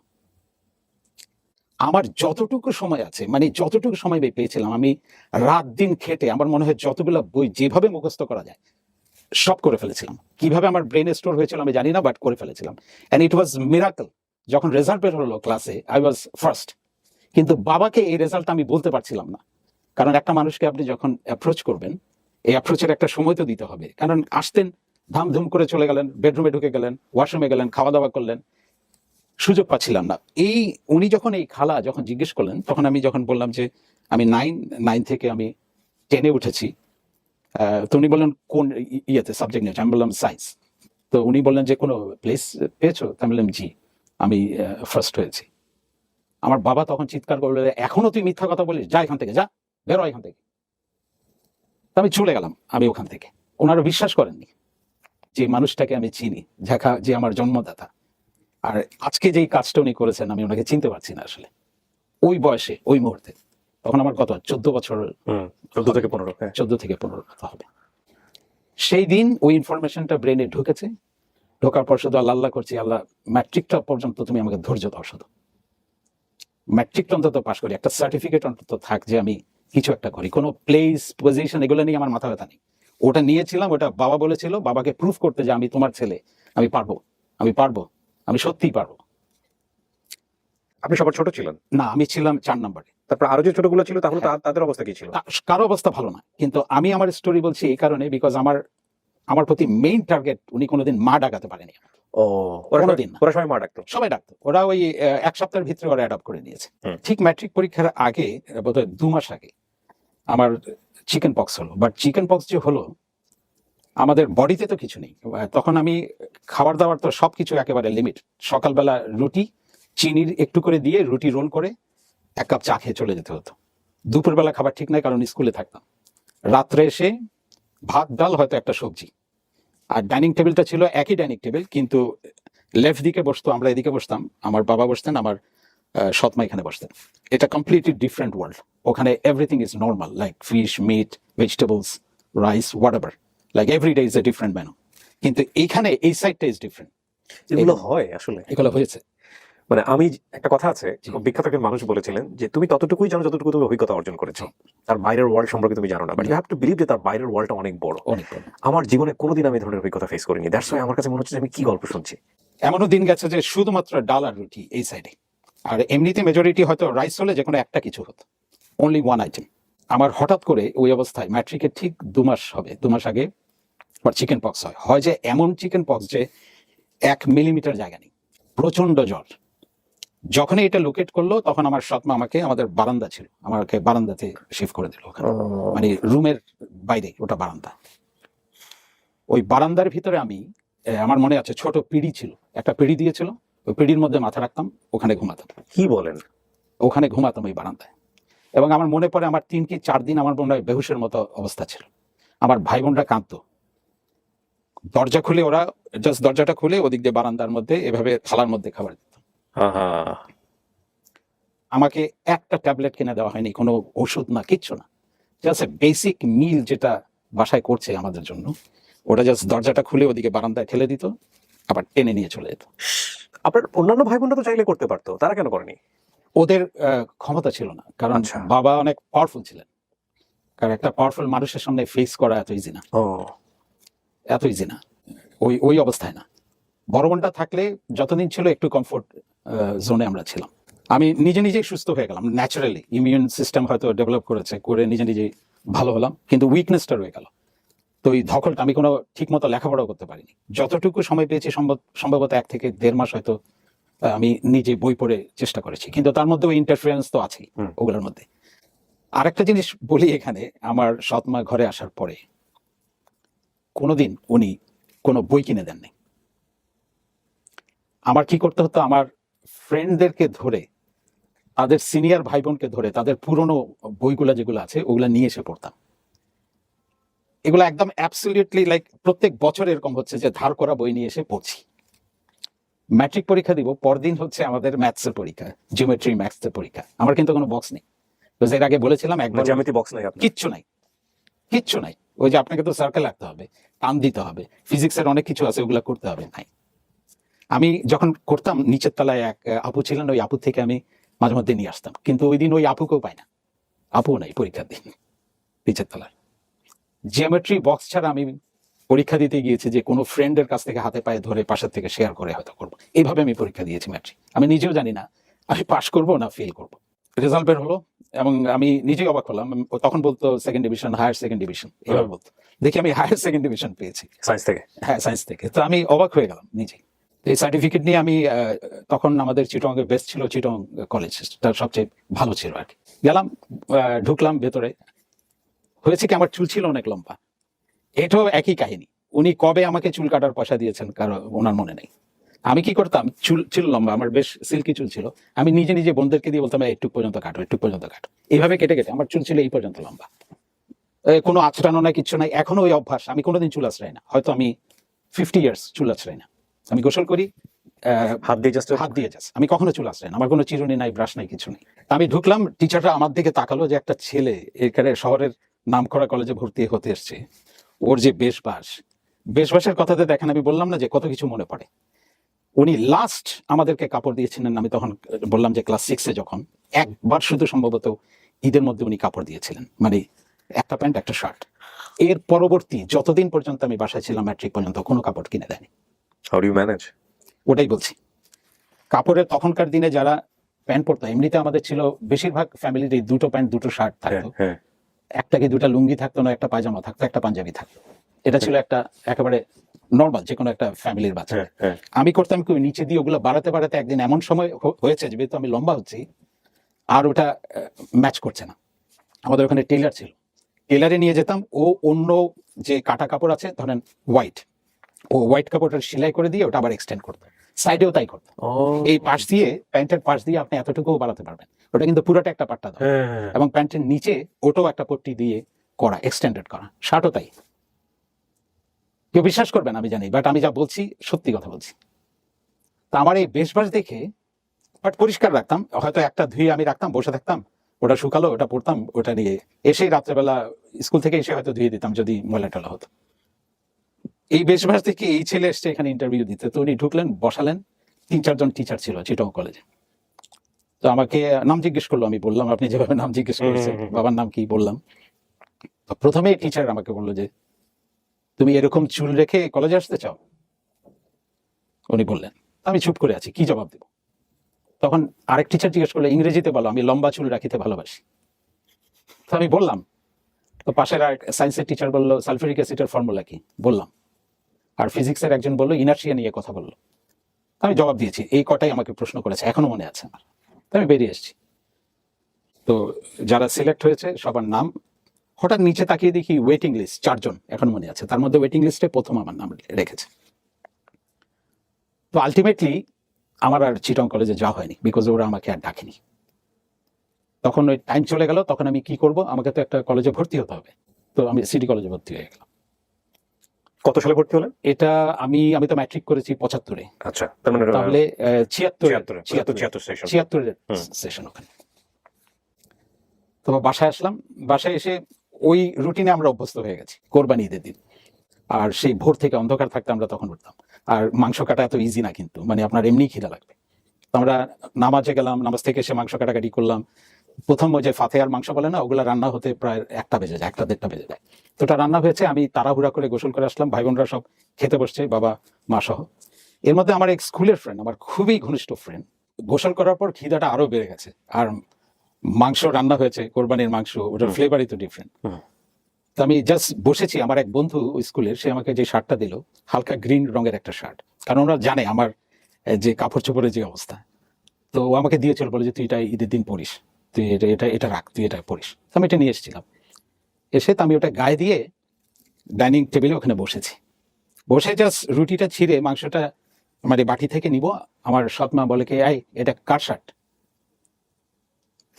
আমার যতটুকু সময় আছে, মানে যতটুকু সময় পেয়েছিলাম, আমি রাত দিন খেটে আমার মনে হয় যতগুলো বই যেভাবে মুখস্থ করা যায় সব করে ফেলেছিলাম। কিভাবে আমার ব্রেনে স্টোর হয়েছিল আমি জানি না, বাট করে ফেলেছিলাম। And it was miracle. যখন রেজাল্ট বের হলো ক্লাসে, আই ওয়াজ ফার্স্ট। কিন্তু বাবাকে এই রেজাল্ট আমি বলতে পারছিলাম না, কারণ একটা মানুষকে আপনি যখন অ্যাপ্রোচ করবেন, এই অ্যাপ্রোচের একটা সময় তো দিতে হবে। কারণ আসতেন, ধামধুম করে চলে গেলেন, বেডরুমে ঢুকে গেলেন, ওয়াশরুমে গেলেন, খাওয়া দাওয়া করলেন, সুযোগ পাচ্ছিলাম না। উনি যখন এই খালা যখন জিজ্ঞেস করলেন, তখন আমি যখন বললাম যে আমি 9 থেকে আমি 10-এ উঠেছি, তো উনি বললেন কোন ইয়েতে সাবজেক্ট নিয়েছে, আমি বললাম সায়েন্স। তো উনি বললেন যে কোনো প্লেস পেয়েছো, আমি বললাম জি, আমি ফার্স্ট হয়েছি। আমার বাবা তখন চিৎকার করলো, এখনো তুই মিথ্যা কথা বলিস, যা এখান থেকে, যা বেরো এখান থেকে। আমি চলে গেলাম আমি ওখান থেকে। ওনারা বিশ্বাস করেননি যে মানুষটাকে আমি চিনি, যে আমার জন্মদাতা, আর আজকে যেই কাজটা উনি করেছেন আমি ওনাকে চিনতে পারছি না আসলে। ওই বয়সে, ওই মুহূর্তে, তখন আমার কত 14 বছর, 14 থেকে 15, 14 থেকে 15 কথা হবে। সেই দিন ওই ইনফরমেশনটা ব্রেনে ঢুকেছে, ঢোকার পর শুধু আল্লাহ করছি, আল্লাহ ম্যাট্রিকটা পর্যন্ত তুমি আমাকে ধৈর্য দাও, শুধু ম্যাট্রিকটা অন্তত পাস করি, একটা সার্টিফিকেট অন্তত থাক যে আমি কিছু একটা করি। কোনো প্লেস পজিশন এগুলো নিয়ে আমার মাথা ব্যথা নেই। ওটা নিয়েছিলাম, ওটা বাবা বলেছিল, বাবাকে প্রুফ করতে যে আমি তোমার ছেলে, আমি পারবো, আমি সত্যিই পারবো। আপনি সবার ছোট ছিলেন? না, আমি ছিলাম 4 নম্বরে। তারপর আরো যে ছোটগুলো ছিল তাহলে তাদের অবস্থা কি ছিল? কারো অবস্থা ভালো না, কিন্তু আমি আমার স্টোরি বলছি এই কারণে, বিকজ আমার প্রতি মেইন টার্গেট, উনি কোনোদিন মা ডাকাতে পারেনি। ওরা সবাই মা ডাকতো, সবাই ডাকতো। ওরা ওই 1 সপ্তাহের ভিতরে ওরা অ্যাডপ্ট করে নিয়েছে। ঠিক ম্যাট্রিক পরীক্ষার আগে, বোধহয় 2 মাস আগে, আমার চিকেন পক্স হলো। বাট চিকেন পক্স যে হলো, আমাদের বডিতে তো কিছু নেই। তখন আমি খাবার দাবার তো সবকিছু একেবারে লিমিট। সকালবেলা রুটি চিনির একটু করে দিয়ে রুটি রোল করে 1 কাপ চা খেয়ে চলে যেতে হতো। দুপুরবেলা খাবার ঠিক নাই, কারণ স্কুলে থাকতাম। রাত্রে এসে ভাত ডাল, হয়তো একটা সবজি। আর ডাইনিং টেবিলটা ছিল একই ডাইনিং টেবিল, কিন্তু লেফট দিকে বসতো, আমরা এদিকে বসতাম, আমার বাবা বসতেন, আমার সৎমা এখানে বসতেন। এটা কমপ্লিটলি ডিফারেন্ট ওয়ার্ল্ড। ওখানে everything is normal, like fish, meat, vegetables, rice, whatever, like every day is a different menu. কিন্তু এইখানে এই সাইডটা ইজ ডিফারেন্ট। এগুলো হয় আসলে? এগুলো হয়েছে। মানে আমি একটা কথা আছে, জি। খুব বিখ্যাত একজন মানুষ বলেছিলেন যে তুমি ততটুকুই জানো যতটুকু তুমি অভিজ্ঞতা অর্জন করেছো, তার বাইরের ওয়ার্ল্ড সম্পর্কে তুমি জানো না, but you have to believe যে তার বাইরের ওয়ার্ল্ডটা অনেক বড়। অনেক বড়। আমার জীবনে কোনোদিন আমি এই ধরনের অভিজ্ঞতা ফেস করিনি, দ্যাটস ওয়াই আমার কাছে মনে হচ্ছে যে আমি কি গল্প শুনছি। এমনও দিন গেছে যে শুধুমাত্র ডাল আর রুটি এই সাইডে, আর এমনিতে মেজরিটি হয়তো রাইস হলে যে কোনো একটা কিছু হতো, অনলি ওয়ান আইটেম। আমার হঠাৎ করে ওই অবস্থায় ম্যাট্রিকের ঠিক 2 মাস হবে, 2 মাস আগে চিকেন পক্স হয় যে এমন চিকেন পক্স যে 1 মিলিমিটার জায়গা নেই, প্রচন্ড জ্বর। যখনই এটা লোকেট করলো তখন আমার সৎমা আমাকে, আমাদের বারান্দা ছিল, আমাকে বারান্দাতে শিফট করে দিল ওখানে, মানে রুমের বাইরে, ওটা বারান্দা। ওই বারান্দার ভিতরে আমি, আমার মনে আছে ছোট পিঁড়ি ছিল, একটা পিঁড়ি দিয়েছিল, ওই পিঁড়ির মধ্যে মাথা রাখতাম, ওখানে ঘুমাতাম। কি বলেন? ওখানে ঘুমাতাম ওই বারান্দায়। এবং আমার মনে পড়ে আমার 3 কি 4 দিন আমার মনে হয় বেহুশের মতো অবস্থা ছিল। আমার ভাই বোনরা কাঁদতো। দরজা খুলে ওরা জাস্ট দরজাটা খুলে ওদিক দিয়ে বারান্দার মধ্যে এভাবে থালার মধ্যে খাবার দিত। আমাকে একটা ট্যাবলেট কিনে দেওয়া হয়নি, কোনো ওষুধ না, কিচ্ছু না। জাস্ট বেসিক মিল যেটা বাসায় করছে আমাদের জন্য, ওটা জাস্ট দরজাটা খুলে ওদিকে বারান্দায় ঠেলে দিত, আবার টেনে নিয়ে চলে যেত। আপনার অন্যান্য ভাই বোনরা তো চাইলে করতে পারতো, তারা কেন করেনি? ওদের ক্ষমতা ছিল না, কারণ আচ্ছা। বাবা অনেক পাওয়ারফুল ছিলেন। কারণ একটা পাওয়ারফুল মানুষের সামনে ফেস করা এত ইজি না, এত ইজি না, ওই ওই অবস্থায় না। বড় বোনটা থাকলে যতদিন ছিল একটু কমফোর্ট জোনে আমরা ছিলাম। আমি নিজে নিজেই সুস্থ হয়ে গেলাম ন্যাচারালি, ইমিউন সিস্টেম হয়তো ডেভেলপ করেছে, করে নিজে নিজেই ভালো হলাম, কিন্তু উইকনেসটা রয়ে গেল। তো এই ধকলটা, আমি কোনো ঠিক মতো লেখাপড়াও করতে পারিনি। যতটুকু সময় পেয়েছি সম্ভবত 1 থেকে 1.5 মাস হয়তো আমি নিজে বই পড়ে চেষ্টা করেছি, কিন্তু তার মধ্যে ওই ইন্টারফারেন্স তো আছেই ওগুলোর মধ্যে। আরেকটা জিনিস বলি এখানে, আমার সৎমা ঘরে আসার পরে কোনোদিন উনি কোনো বই কিনে দেননি। আমার কি করতে হতো, আমার ফ্রেন্ডদেরকে ধরে, তাদের সিনিয়র ভাই বোনকে ধরে, তাদের পুরনো বইগুলা যেগুলো আছে ওগুলা নিয়ে এসে পড়তাম। এগুলো একদম অ্যাবসলিউটলি লাইক প্রত্যেক বছর এরকম হচ্ছে যে ধার করা বই নিয়ে এসে পড়ছি। ম্যাট্রিক পরীক্ষা দিব, পরদিন হচ্ছে আমাদের ম্যাথসের পরীক্ষা, জিওমেট্রি ম্যাথসের পরীক্ষা। আমার কিন্তু কোনো বক্স নেই, এর আগে বলেছিলাম একবার, জ্যামিতি বক্স নাই আপনার? কিচ্ছু নাই, কিচ্ছু নাই। ওই যে আপনাকে তো সার্কেল রাখতে হবে, টান দিতে হবে, ফিজিক্সের অনেক কিছু আছে ওগুলা করতে হবে, নাই। আমি যখন করতাম, নিচের তলায় এক আপু ছিলেন, ওই আপু থেকে আমি মাঝে মধ্যে নিয়ে আসতাম, কিন্তু ওই দিন ওই আপুকেও পাই না, আপুও নাই পরীক্ষার দিন নিচের তলায়। জিওমেট্রি বক্স ছাড়া আমি পরীক্ষা দিতে গিয়েছি যে কোনো ফ্রেন্ডের কাছ থেকে হাতে পায়ে ধরে পাশের থেকে শেয়ার করে হয়তো করবো, এইভাবে আমি পরীক্ষা দিয়েছি ম্যাট্রিক। আমি নিজেও জানি না আমি পাস করবো না ফেল করবো। রেজাল্ট বের হলো এবং আমি নিজেই অবাক হলাম। তখন বলতো 2nd division, higher 2nd division, এভাবে বলতো। দেখি আমি হায়ার 2nd ডিভিশন পেয়েছি সায়েন্স থেকে। হ্যাঁ, সায়েন্স থেকে। তো আমি অবাক হয়ে গেলাম নিজেই। এই সার্টিফিকেট নিয়ে আমি তখন আমাদের চিটংয়ে বেস্ট ছিল চিটং কলেজ, তার সবচেয়ে ভালো ছিল আর কি। গেলাম, ঢুকলাম ভেতরে। হয়েছে কি, আমার চুল ছিল অনেক লম্বা। এটাও একই কাহিনী, উনি কবে আমাকে চুল কাটার পয়সা দিয়েছেন কারো ওনার মনে নেই। আমি কি করতাম, চুল ছিল লম্বা, আমার বেশ সিল্কি চুল ছিল, আমি নিজে নিজে বোনদেরকে দিয়ে বলতাম একটু পর্যন্ত কাটো, একটু পর্যন্ত কাটো, এইভাবে কেটে কেটে আমার চুল ছিল এই পর্যন্ত লম্বা। কোনো আঁচড়ানো নাই, কিচ্ছু নাই, এখনো ওই অভ্যাস। আমি কোনোদিন চুল আঁচড়াই না, হয়তো আমি 50 ইয়ার্স চুল আঁচড়াই না। আমি গোসল করি হাত দিয়ে জাস্ট হাত দিয়ে যাস, আমি কখনো চুল আঁচড়াই না, আমার কোনো চিরুনি নাই, ব্রাশ নাই, কিছু নেই। আমি ঢুকলাম, টিচাররা আমার দিকে তাকালো যে একটা ছেলে এখানে শহরের নামকরা কলেজে ভর্তি হতে এসছে, ওর যে বেশবাসের কথাতে দেখেন, আমি বললাম না যে কত কিছু মনে পড়ে। উনি লাস্ট আমাদেরকে কাপড় দিয়েছিলেন, আমি তখন বললাম যে ক্লাস 6-এ যখন, একবার শুধু সম্ভবত ঈদের মধ্যে উনি কাপড় দিয়েছিলেন, মানে একটা প্যান্ট একটা শার্ট। এর পরবর্তী যতদিন পর্যন্ত আমি বাসায় ছিলাম ম্যাট্রিক পর্যন্ত কোনো কাপড় কিনে দেয়নি। How do you manage? ওটাই বলছি, কাপড়ের তখনকার দিনে যারা প্যান্ট পরতো, এমনিতে আমাদের ছিল বেশিরভাগ ফ্যামিলির এই 2টো প্যান্ট 2টো শার্ট থাকতো, একটা কি 2টা লুঙ্গি থাকতো না, একটা পায়জামা থাকতো, একটা পাঞ্জাবি থাকতো। এটা ছিল একটা একেবারে নর্মাল যে কোনো একটা ফ্যামিলির বাচ্চা। আমি করতাম কি, নিচে দিয়ে ওগুলো বাড়াতে বাড়াতে একদিন এমন সময় হয়েছে যেহেতু আমি লম্বা হচ্ছি আর ওটা ম্যাচ করছে না। আমাদের ওখানে টেলার ছিল, টেলারে নিয়ে যেতাম, ও অন্য যে কাটা কাপড় আছে ধরেন হোয়াইট কাপড়টা সেলাই করে দিয়ে ওটা আবার এক্সটেন্ড করতো, সাইডেও তাই করতো। এই পাশ দিয়ে, প্যান্টের পাশ দিয়ে আপনি এতটুকু বাড়াতে পারবেন, ওটা কিন্তু পুরোটা একটা পাট্টা ধরে, এবং প্যান্টের নিচে ওটাও একটা পট্টি দিয়ে করা, এক্সটেন্ডেড করা, শার্টও তাই। কেউ বিশ্বাস করবেন আমি জানি, বাট আমি যা বলছি সত্যি কথা বলছি। তা আমার এই বেশবাস দেখে বাট পরিষ্কার রাখতাম, হয়তো একটা ধুয়ে আমি রাখতাম, বসে থাকতাম, ওটা শুকালো, ওটা পড়তাম, ওটা নিয়ে এসেই রাত্রেবেলা স্কুল থেকে এসে হয়তো ধুয়ে দিতাম যদি ময়লা টলা হতো। এই বেশভাগ থেকে এই ছেলে এসছে এখানে ইন্টারভিউ দিতে, তো উনি ঢুকলেন, বসালেন, 3-4 জন টিচার ছিল চিটগাঁও কলেজে। তো আমাকে নাম জিজ্ঞেস করলো, আমি বললাম আপনি যেভাবে নাম জিজ্ঞেস করেছেন, বাবার নাম কি বললাম। তো প্রথমে টিচার আমাকে বললো যে তুমি এরকম চুল রেখে কলেজে আসতে চাও, উনি বললেন। আমি চুপ করে আছি, কি জবাব দেব। তখন আরেক টিচার জিজ্ঞেস করলো, ইংরেজিতে বলো আমি লম্বা চুল রাখিতে ভালোবাসি। তো আমি বললাম। তো পাশের আর সায়েন্সের টিচার বললো সালফিউরিক অ্যাসিডের ফর্মুলা কি, বললাম। আর ফিজিক্সের একজন বললো ইনার্শিয়া নিয়ে কথা বললো। আমি জবাব দিয়েছি, এই কটাই আমাকে প্রশ্ন করেছে, এখনো মনে আছে আমার। তো আমি বেরিয়ে এসেছি। তো যারা সিলেক্ট হয়েছে সবার নাম, হঠাৎ নিচে তাকিয়ে দেখি ওয়েটিং লিস্ট 4 জন, এখন মনে আছে। তার মধ্যে ওয়েটিং লিস্টে প্রথম আমার নাম রেখেছে। তো আলটিমেটলি আমার আর চিটং কলেজে যাওয়া হয়নি, বিকজ ওরা আমাকে আর ডাকেনি। তখন ওই টাইম চলে গেল, তখন আমি কি করব, আমাকে তো একটা কলেজে ভর্তি হতে হবে। তো আমি সিটি কলেজে ভর্তি হয়ে গেলাম। কত সালে ভর্তি হলেন? এটা আমি তো ম্যাট্রিক করেছি 75-এ। আচ্ছা, তার মানে তাহলে 76 সেশন। 76-এর সেশন ওখানে। তো বাসায় আসলাম, বাসায় এসে ওই রুটিনে আমরা অভ্যস্ত হয়ে গেছি কোরবানি ঈদের দিন। আর সেই ভোর থেকে অন্ধকার থাকতে আমরা তখন উঠতাম। আর মাংস কাটা এত ইজি না কিন্তু, মানে আপনার এমনি খিদা লাগবে। তো আমরা নামাজে গেলাম, নামাজ থেকে এসে মাংস কাটাকাটি করলাম। প্রথম ওই যে ফাতেহার মাংস বলে না, ওগুলা রান্না হতে প্রায় 1টা বেজে যায়, 1টা-1.5টা বেজে যায়। তো ওটা রান্না হয়েছে, আমি তাড়াহুড়া করে গোসল করে আসলাম, ভাই বোনরা সব খেতে বসছে, বাবা মা সহ। এর মধ্যে আমার এক স্কুলের ফ্রেন্ড, আমার খুবই ঘনিষ্ঠ ফ্রেন্ড, গোসল করার পর খিদাটা আরো বেড়ে গেছে। আর মাংস রান্না হয়েছে, কোরবানির মাংস, ওটার ফ্লেভারই তো ডিফারেন্ট। তো আমি জাস্ট বসেছি, আমার এক বন্ধু স্কুলের, সে আমাকে যে শার্টটা দিল, হালকা গ্রিন রঙের একটা শার্ট, কারণ ওরা জানে আমার যে কাপড় চোপড়ের যে অবস্থা। তো ও আমাকে দিয়েছিল, বলে যে তুই এটা ঈদের দিন পরিস, তুই এটা রাখ, তুই এটা পরিস। তো আমি এটা নিয়ে এসেছিলাম। এসে তো আমি ওটা গায়ে দিয়ে ডাইনিং টেবিলে ওখানে বসেছি। বসে জাস্ট রুটিটা ছিঁড়ে মাংসটা মানে বাটি থেকে নিব, আমার সৎ মা বলে কি, এই এটা কার শার্ট?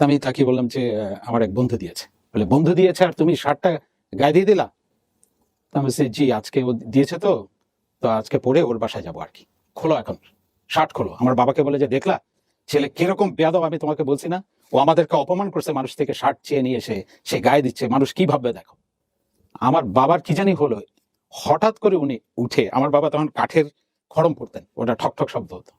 আমি তাকে বললাম যে আমার এক বন্ধু দিয়েছে। বলে বন্ধু দিয়েছে আর তুমি শার্টটা গায়ে দিয়ে দিলা? আমি বলছি জি, আজকে ও দিয়েছে, তো তো আজকে পরে ওর বাসায় যাবো আর কি। খোলো এখন, শার্ট খোলো। আমার বাবাকে বলে যে দেখলা ছেলে কিরকম বেয়াদব, আমি তোমাকে বলছি না, ও আমাদেরকে অপমান করছে, মানুষ থেকে শার্ট চেয়ে নিয়ে এসে সে গায়ে দিচ্ছে, মানুষ কি ভাববে দেখো। আমার বাবার কি জানি হলো, হঠাৎ করে উনি উঠে, আমার বাবা তখন কাঠের খড়ম পড়তেন, ওটা ঠক ঠক শব্দ হতো,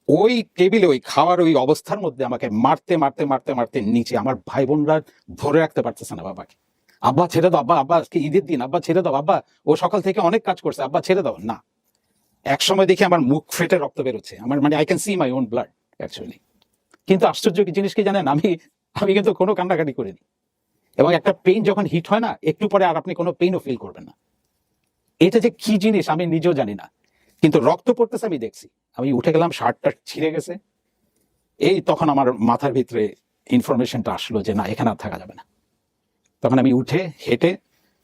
ওই টেবিলে ওই খাওয়ার ওই অবস্থার মধ্যে আমাকে মারতে মারতে মারতে মারতে নিচে। আমার ভাই বোনরা ধরে রাখতে পারতেছে না বাবাকে। আব্বা ছেড়ে দাও, আব্বা, আব্বা আজকে ঈদের দিন, আব্বা ছেড়ে দাও, আব্বা ও সকাল থেকে অনেক কাজ করছে, আব্বা ছেড়ে দাও না। এক সময় দেখি আমার মুখ ফেটে রক্ত বেরোচ্ছে, আমার মানে I can see my own blood actually. কিন্তু আশ্চর্য কি জিনিস কি জানেন, আমি কিন্তু কোনো কান্নাকাটি করিনি। এবং একটা পেইন যখন হিট হয় না, একটু পরে আর আপনি কোনো পেইনও ফিল করবেন না। এটা যে কি জিনিস আমি নিজেও জানি না, কিন্তু রক্ত পড়তেছে আমি দেখছি। আমি উঠে গেলাম, শার্টটা ছিঁড়ে গেছে। এই তখন আমার মাথার ভিতরে ইনফরমেশনটা আসলো যে না, এখানে আর থাকা যাবে না। তখন আমি উঠে হেঁটে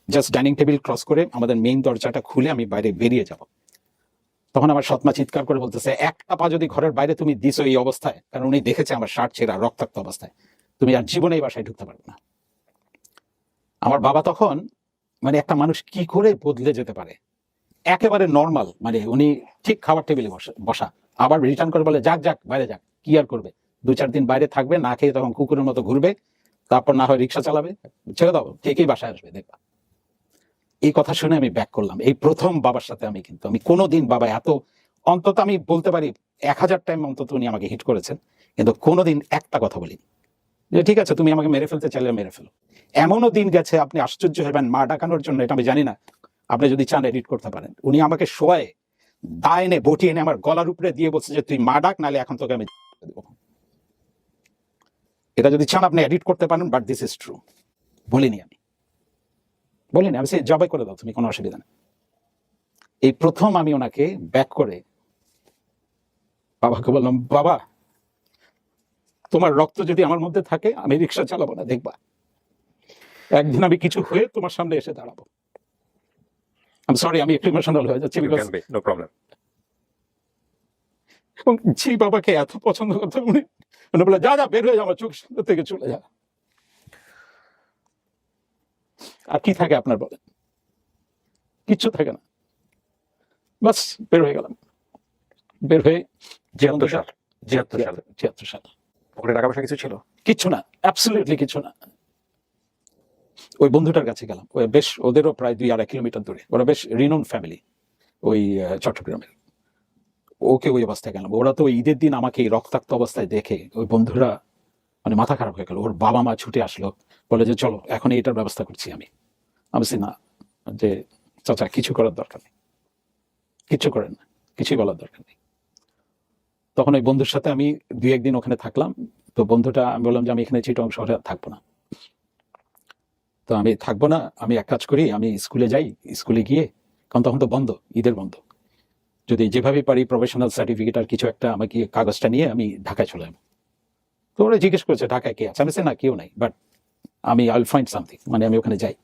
জাস্ট ডাইনিং টেবিল ক্রস করে আমাদের মেইন দরজাটা খুলে আমি বাইরে বেরিয়ে যাব। তখন আমার সৎমা চিৎকার করে বলতেছে, একটা পা যদি ঘরের বাইরে তুমি দিছো এই অবস্থায়, কারণ উনি দেখেছে আমার শার্ট ছেঁড়া রক্তাক্ত অবস্থায়, তুমি আর জীবনে এই বাসায় ঢুকতে পারবে না। আমার বাবা তখন, মানে একটা মানুষ কি করে বদলে যেতে পারে, একেবারে নর্মাল, মানে উনি ঠিক খাবার টেবিলে বসা, আবার রিটার্ন করে বলে যাক যাক বাইরে যাক, কি আর করবে, 2-4 দিন বাইরে থাকবে, না খেয়ে তখন কুকুরের মতো ঘুরবে, তারপর না হয় রিক্সা চালাবে, ছেড়ে দাও, ঠিকই বাসায় আসবে দেখবা। এই কথা শুনে আমি ব্যাক করলাম। এই প্রথম বাবার সাথে আমি কোনোদিন, বাবা এত, অন্তত আমি বলতে পারি 1000 টাইম অন্তত উনি আমাকে হিট করেছেন, কিন্তু কোনোদিন একটা কথা বলিনি যে ঠিক আছে তুমি আমাকে মেরে ফেলতে চাইলে মেরে ফেলো। এমনও দিন গেছে আপনি আশ্চর্য হবেন, মা ডাকানোর জন্য, এটা আমি জানি না, আপনি যদি চান এডিট করতে পারেন, উনি আমাকে শোয়ে দা এনে বটি এনে আমার গলার উপরে দিয়ে বলছে যে তুই মা ডাক, নাহলে এখন তোকে আমি দেবো। এটা যদি চান আপনি এডিট করতে পারেন, বাট দিস ইজ ট্রু। বলিনি আমি সে জবাই করে দাও তুমি, কোনো অসুবিধা নেই। এই প্রথম আমি ওনাকে ব্যাক করে বাবাকে বললাম, বাবা তোমার রক্ত যদি আমার মধ্যে থাকে আমি রিক্সা চালাবো না, দেখবা একদিন আমি কিছু হয়ে তোমার সামনে এসে দাঁড়াবো। সরি, আমি একটু ইমোশনাল হয়ে যাচ্ছি, নো প্রবলেম। এবং জি বাবাকে এত পছন্দ করতে, উনি বলে যা যা বের হয়ে যা, আমার চোখ সামনে থেকে চলে যা। আর কি থাকে আপনার বলেন, কিচ্ছু থাকে না। বাস বের হয়ে গেলাম, বের হয়ে 76 সাল। ছিয়াত্তর সালে 76 সালে। পকেটে টাকা পয়সা কিছু ছিল? কিচ্ছু না, অ্যাবসলিউটলি কিছু না। ওই বন্ধুটার কাছে গেলাম, ওই বেশ ওদেরও প্রায় 2-2.5 কিলোমিটার দূরে, ওরা বেশ রিনোন ফ্যামিলি ওই চট্টগ্রামের। ওকে ওই অবস্থায় গেলাম। ওরা তো ওই ঈদের দিন আমাকে এই রক্তাক্ত অবস্থায় দেখে ওই বন্ধুরা মানে মাথা খারাপ হয়ে গেল। ওর বাবা মা ছুটে আসলো, বলে যে চলো এখন এটার ব্যবস্থা করছি। আমি বলছি না, যে চাচা কিছু করার দরকার নেই, কিছু করেন না, কিছুই বলার দরকার নেই। তখন ওই বন্ধুর সাথে আমি 2-1 দিন ওখানে থাকলাম। তো বন্ধুটা, আমি বললাম যে আমি এখানে চিটগাং শহরে আর থাকবো না। তো আমি থাকবো না, আমি এক কাজ করি, আমি স্কুলে যাই, স্কুলে গিয়ে, কারণ তখন তো বন্ধ, ঈদের বন্ধ, যদি যেভাবে পারি প্রফেশনাল সার্টিফিকেট আর কিছু একটা আমাকে কাগজটা নিয়ে আমি ঢাকায় চলে যাবো। তো ওরা জিজ্ঞেস করেছে ঢাকায় কে আছে, আমি বলছি না কেউ নাই, বাট আমি আইল ফাইন্ড সামথিং, মানে আমি ওখানে যাই,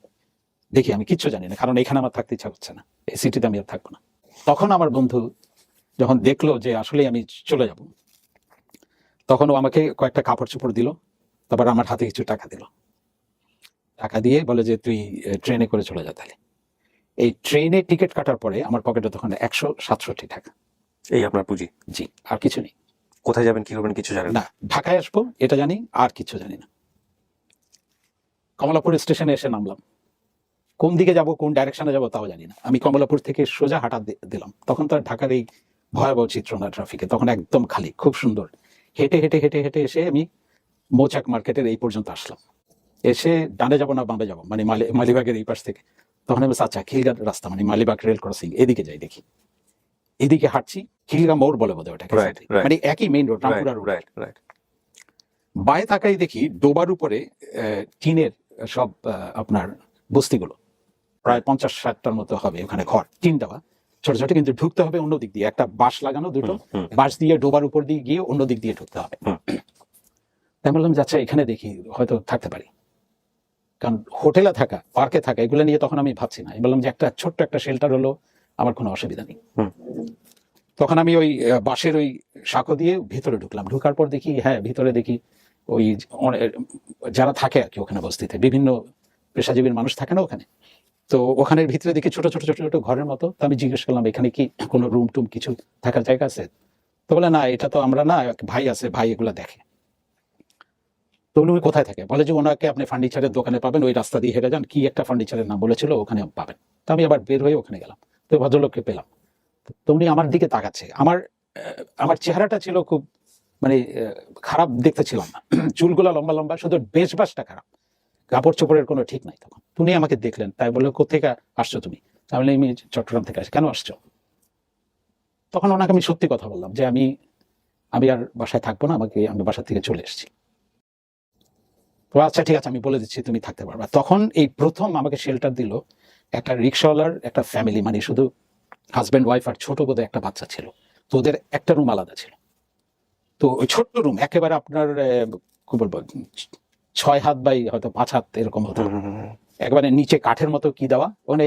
দেখি, আমি কিচ্ছু জানি না, কারণ এখানে আমার থাকতে ইচ্ছা করছে না, এই সিটিতে আমি আর থাকবো না। তখন আমার বন্ধু যখন দেখলো যে আসলে আমি চলে যাব, তখন ও আমাকে কয়েকটা কাপড় চোপড় দিল, তারপর আমার হাতে কিছু টাকা দিল। টাকা দিয়ে বলে যে তুই ট্রেনে করে চলে যা। তাহলে এই ট্রেনে টিকিট কাটার পরে আমার পকেটে তখন 167 টাকা। এই আপনার পুঁজি? জি, আর কিছু নেই। কোথায় যাবেন, কি করবেন কিছু জানেন না? না, ঢাকায় আসবো এটা জানি, আর কিছু জানি না। কমলাপুর স্টেশনে এসে নামলাম, কোন দিকে যাব, কোন ডাইরেকশনে যাব তাও জানি না। আমি কমলাপুর থেকে সোজা হাঁটা দিলাম। তখন তো আর ঢাকার এই ভয়াবহ চিত্র না ট্রাফিকে, তখন একদম খালি, খুব সুন্দর। হেঁটে হেঁটে হেঁটে হেঁটে এসে আমি মৌচাক মার্কেটের এই পর্যন্ত আসলাম। এসে ডানে যাব না বামে যাব, মানে মালিবাগের এই পাশ থেকে। তখন আমি আচ্ছা খিলগাঁও রাস্তা, মানে মালিবাগ রেল ক্রসিং, এদিকে যাই দেখি। এদিকে হাঁটছি, খিলগাঁও মোড় বলে বোধ হয় ওটাকে, Right, right. মানে একই মেইন রোড, রামপুরা রোড। বায়ে তাকাই দেখি ডোবার উপরে টিনের সব আপনার বস্তিগুলো, প্রায় 50-60টার মতো হবে ওখানে ঘর, টিন দেওয়া, ছোট ছোট, কিন্তু ঢুকতে হবে অন্য দিক দিয়ে, একটা বাঁশ লাগানো, দুটো বাঁশ দিয়ে ডোবার উপর দিয়ে গিয়ে অন্য দিক দিয়ে ঢুকতে হবে। তাই বললাম যে আচ্ছা এখানে দেখি হয়তো থাকতে পারি, কারণ হোটেলে থাকা, পার্কে থাকা, এগুলো নিয়ে তখন আমি ভাবছি না। আমি বললাম যে একটা ছোট্ট একটা শেল্টার হলো, আমার কোনো অসুবিধা নেই। তখন আমি ওই বাঁশের ওই সাঁকো দিয়ে ভিতরে ঢুকলাম। ঢুকার পর দেখি, হ্যাঁ, ভিতরে দেখি ওই যারা থাকে আর কি ওখানে বস্তিতে, বিভিন্ন পেশাজীবীর মানুষ থাকে না ওখানে। তো ওখানের ভিতরে দেখি ছোট ছোট ছোট ছোট ঘরের মতো। তো আমি জিজ্ঞেস করলাম এখানে কি কোনো রুম টুম কিছু থাকার জায়গা আছে? তো বলে না, এটা তো আমরা না, ভাই আছে, ভাই এগুলো দেখে। তো উনি কোথায় থাকে? বলে যে ওনাকে আপনি ফার্নিচারের দোকানে পাবেন, ওই রাস্তা দিয়ে হেঁটে যান, কি একটা ফার্নিচারের নাম বলেছিল, ওখানে পাবেন। তো আমি আবার বের হয়ে ওখানে গেলাম, তো ভদ্রলোককে পেলাম। তো উনি আমার দিকে তাকাচ্ছে। আমার চেহারাটা ছিল খুব, মানে খারাপ দেখতে ছিলাম না, চুলগুলো লম্বা লম্বা, শুধু বেশবাসটা খারাপ, কাপড় চোপড়ের কোনো ঠিক নাই। তখন উনি আমাকে দেখলেন, তাই বললো কোথেকে আসছো তুমি? তাহলে আমি চট্টগ্রাম থেকে আসি। কেন আসছো? তখন ওনাকে আমি সত্যি কথা বললাম যে আমি আর বাসায় থাকবো না, আমি বাসা থেকে চলে এসেছি। তো আচ্ছা ঠিক আছে, আমি বলে দিচ্ছি তুমি থাকতে পারবা। তখন এই প্রথম আমাকে শেল্টার দিল একটা রিক্সাওয়ালার একটা ফ্যামিলি, মানে শুধু হাজব্যান্ড ওয়াইফ আর ছোট বোধহয় একটা বাচ্চা ছিল। তো ওদের একটা রুম আলাদা ছিল। তো ওই ছোট্ট রুম একেবারে আপনার কি বলবো, 6 হাত বাই হয়তো 5 হাত এরকম হতো, একবারে নিচে কাঠের মতো কি দেওয়া, মানে